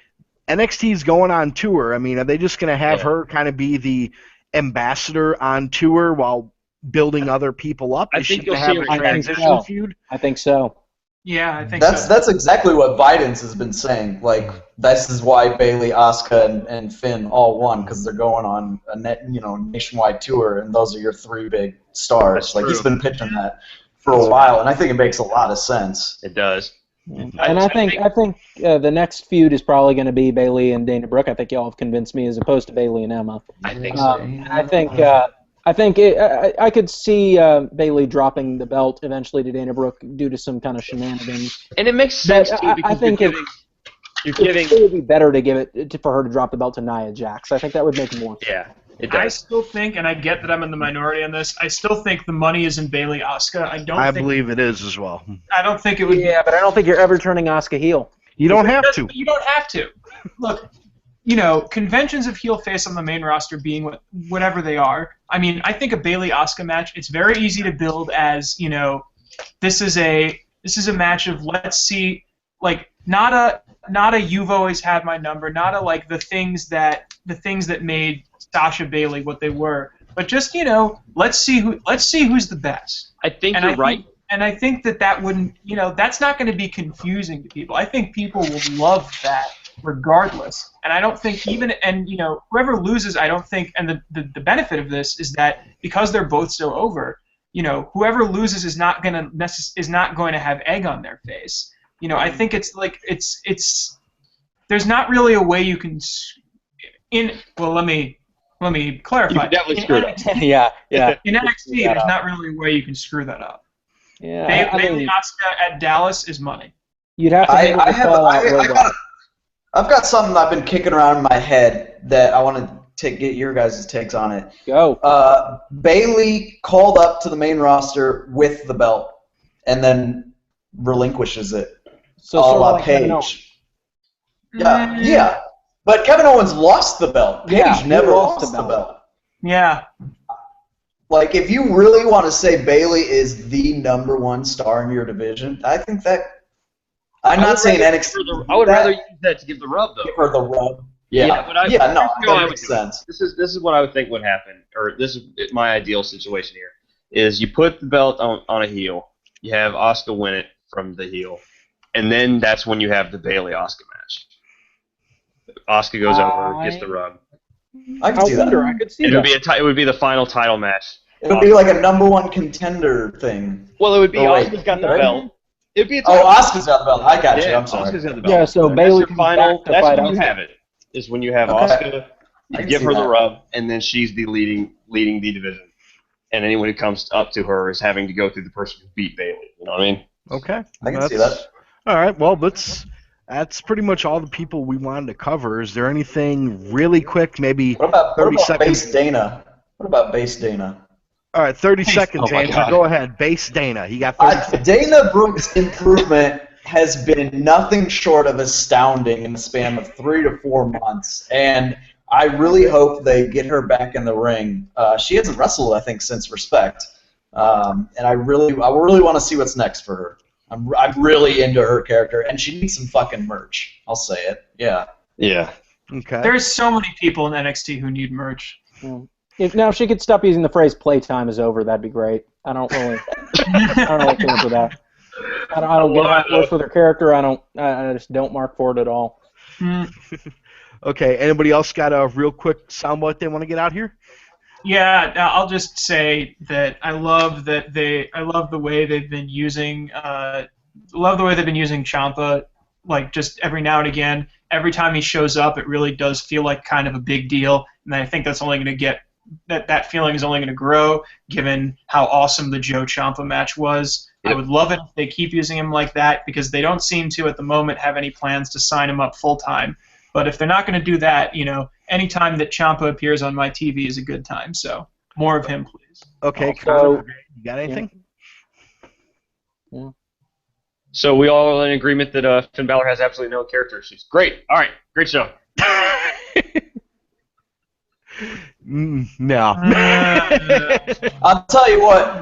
NXT's going on tour. Are they just going to have her kind of be the ambassador on tour while building other people up? I think you'll see a transition feud. I think so. Yeah, I think That's exactly what Biden's has been saying. Like, this is why Bayley, Asuka, and Finn all won, because they're going on a nationwide tour, and those are your 3 big stars. Like, he's been pitching that for a while, and I think it makes a lot of sense. It does. And I think the next feud is probably going to be Bayley and Dana Brooke. I think y'all have convinced me, as opposed to Bayley and Emma. I think so. I could see Bayley dropping the belt eventually to Dana Brooke due to some kind of shenanigans. And it makes sense, too, because I think it would be better to give it for her to drop the belt to Nia Jax. I think that would make more sense. Yeah, it does. I still think, and I get that I'm in the minority on this, I still think the money is in Bayley Asuka. I believe it is as well. I don't think it would. Yeah, but I don't think you're ever turning Asuka heel. You don't have to. You don't have to. Look, conventions of heel face on the main roster being whatever they are. I mean, I think a Bayley Asuka match, it's very easy to build as, this is a match of, let's see, like, not a you've always had my number, not a like the things that made Sasha Bayley what they were, but just let's see who's the best. I think you're right. And I think that wouldn't, that's not going to be confusing to people. I think people will love that regardless. And I don't think whoever loses, I don't think, and the benefit of this is that because they're both so over, whoever loses is not going to have egg on their face. I think it's like it's there's not really a way you can let me clarify. You can definitely screw it up. Yeah. In NXT, there's not really a way you can screw that up. Yeah, Bayley Asuka at Dallas is money. You'd have to. I've got something I've been kicking around in my head that I want to get your guys' takes on it. Go. Bayley called up to the main roster with the belt, and then relinquishes it. So a la like Paige. Yeah. But Kevin Owens lost the belt. Paige never lost the belt. Yeah. Like, if you really want to say Bayley is the #1 star in your division, I think that. I'm not saying NXT. I would rather use that to give the rub, though. Give her the rub. Yeah. That makes sense. This is what I would think would happen, or this is my ideal situation here. Is you put the belt on a heel, you have Asuka win it from the heel, and then that's when you have the Bayley Asuka match. Asuka goes over, gets the rub. I could see that. I could see that. It would be the final title match. It would be like a #1 contender thing. Well, it would be Asuka's got the belt. It'd be Asuka's got the belt. I got you. I'm sorry. Asuka's got the belt. Yeah, so Bayley that's final. That's when you have it. Is when you have Asuka, you give her the rub, and then she's the leading the division. And anyone who comes up to her is having to go through the person who beat Bayley. You know what I mean? Okay. I can see that. All right. Well, that's pretty much all the people we wanted to cover. Is there anything really quick, maybe 30 seconds? Base Dana? What about Base Dana? All right, 30 seconds, Andrew. Go ahead. Base Dana. He got 30 seconds. Dana Brooke's improvement has been nothing short of astounding in the span of 3 to 4 months, and I really hope they get her back in the ring. She hasn't wrestled, I think, since Respect, and I really want to see what's next for her. I'm really into her character, and she needs some fucking merch. I'll say it. Yeah. Yeah. Okay. There's so many people in NXT who need merch. If she could stop using the phrase "playtime is over," that'd be great. I don't really care for that. I don't get how it works with her character. I just don't mark for it at all. Okay. Anybody else got a real quick soundbite they want to get out here? Yeah, I'll just say that I love the way they've been using Ciampa, like just every now and again. Every time he shows up, it really does feel like kind of a big deal, and I think that's only going to get that feeling is only going to grow given how awesome the Joe Ciampa match was. Yep. I would love it if they keep using him like that because they don't seem to at the moment have any plans to sign him up full time. But if they're not going to do that, any time that Ciampa appears on my TV is a good time. So more of him, please. Okay, Connor, you got anything? Yeah. So we all are in agreement that Finn Balor has absolutely no character issues. Great. All right. Great show. No. I'll tell you what.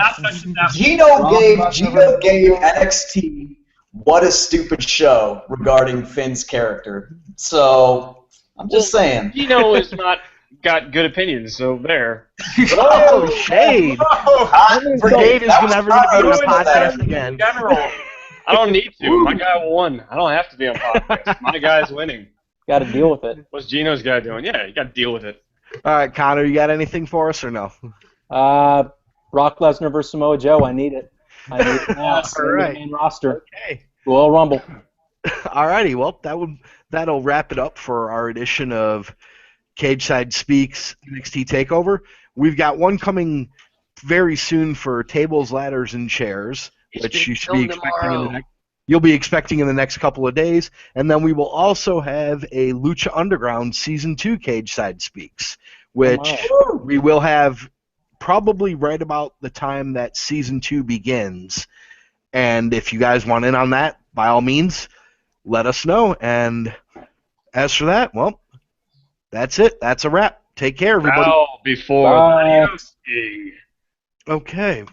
Gino gave NXT what a stupid show regarding Finn's character. So I'm just saying. Gino has not got good opinions, so there. Oh, shade. Brigade is never going to be on a podcast again. In general, I don't need to. My guy won. I don't have to be on podcast. My guy's winning. Got to deal with it. What's Gino's guy doing? Yeah, you got to deal with it. All right, Connor, you got anything for us or no? Brock Lesnar versus Samoa Joe. I need it. I need it now. All right. Main roster. Okay. Royal Rumble. Alrighty, well, that'll wrap it up for our edition of Cageside Speaks NXT Takeover. We've got one coming very soon for Tables, Ladders, and Chairs, which you should be expecting you'll be expecting in the next couple of days. And then we will also have a Lucha Underground Season 2 Cageside Speaks, which we will have probably right about the time that Season 2 begins. And if you guys want in on that, by all means, let us know. And as for that, well, that's it. That's a wrap. Take care, everybody. Bow before the Okay.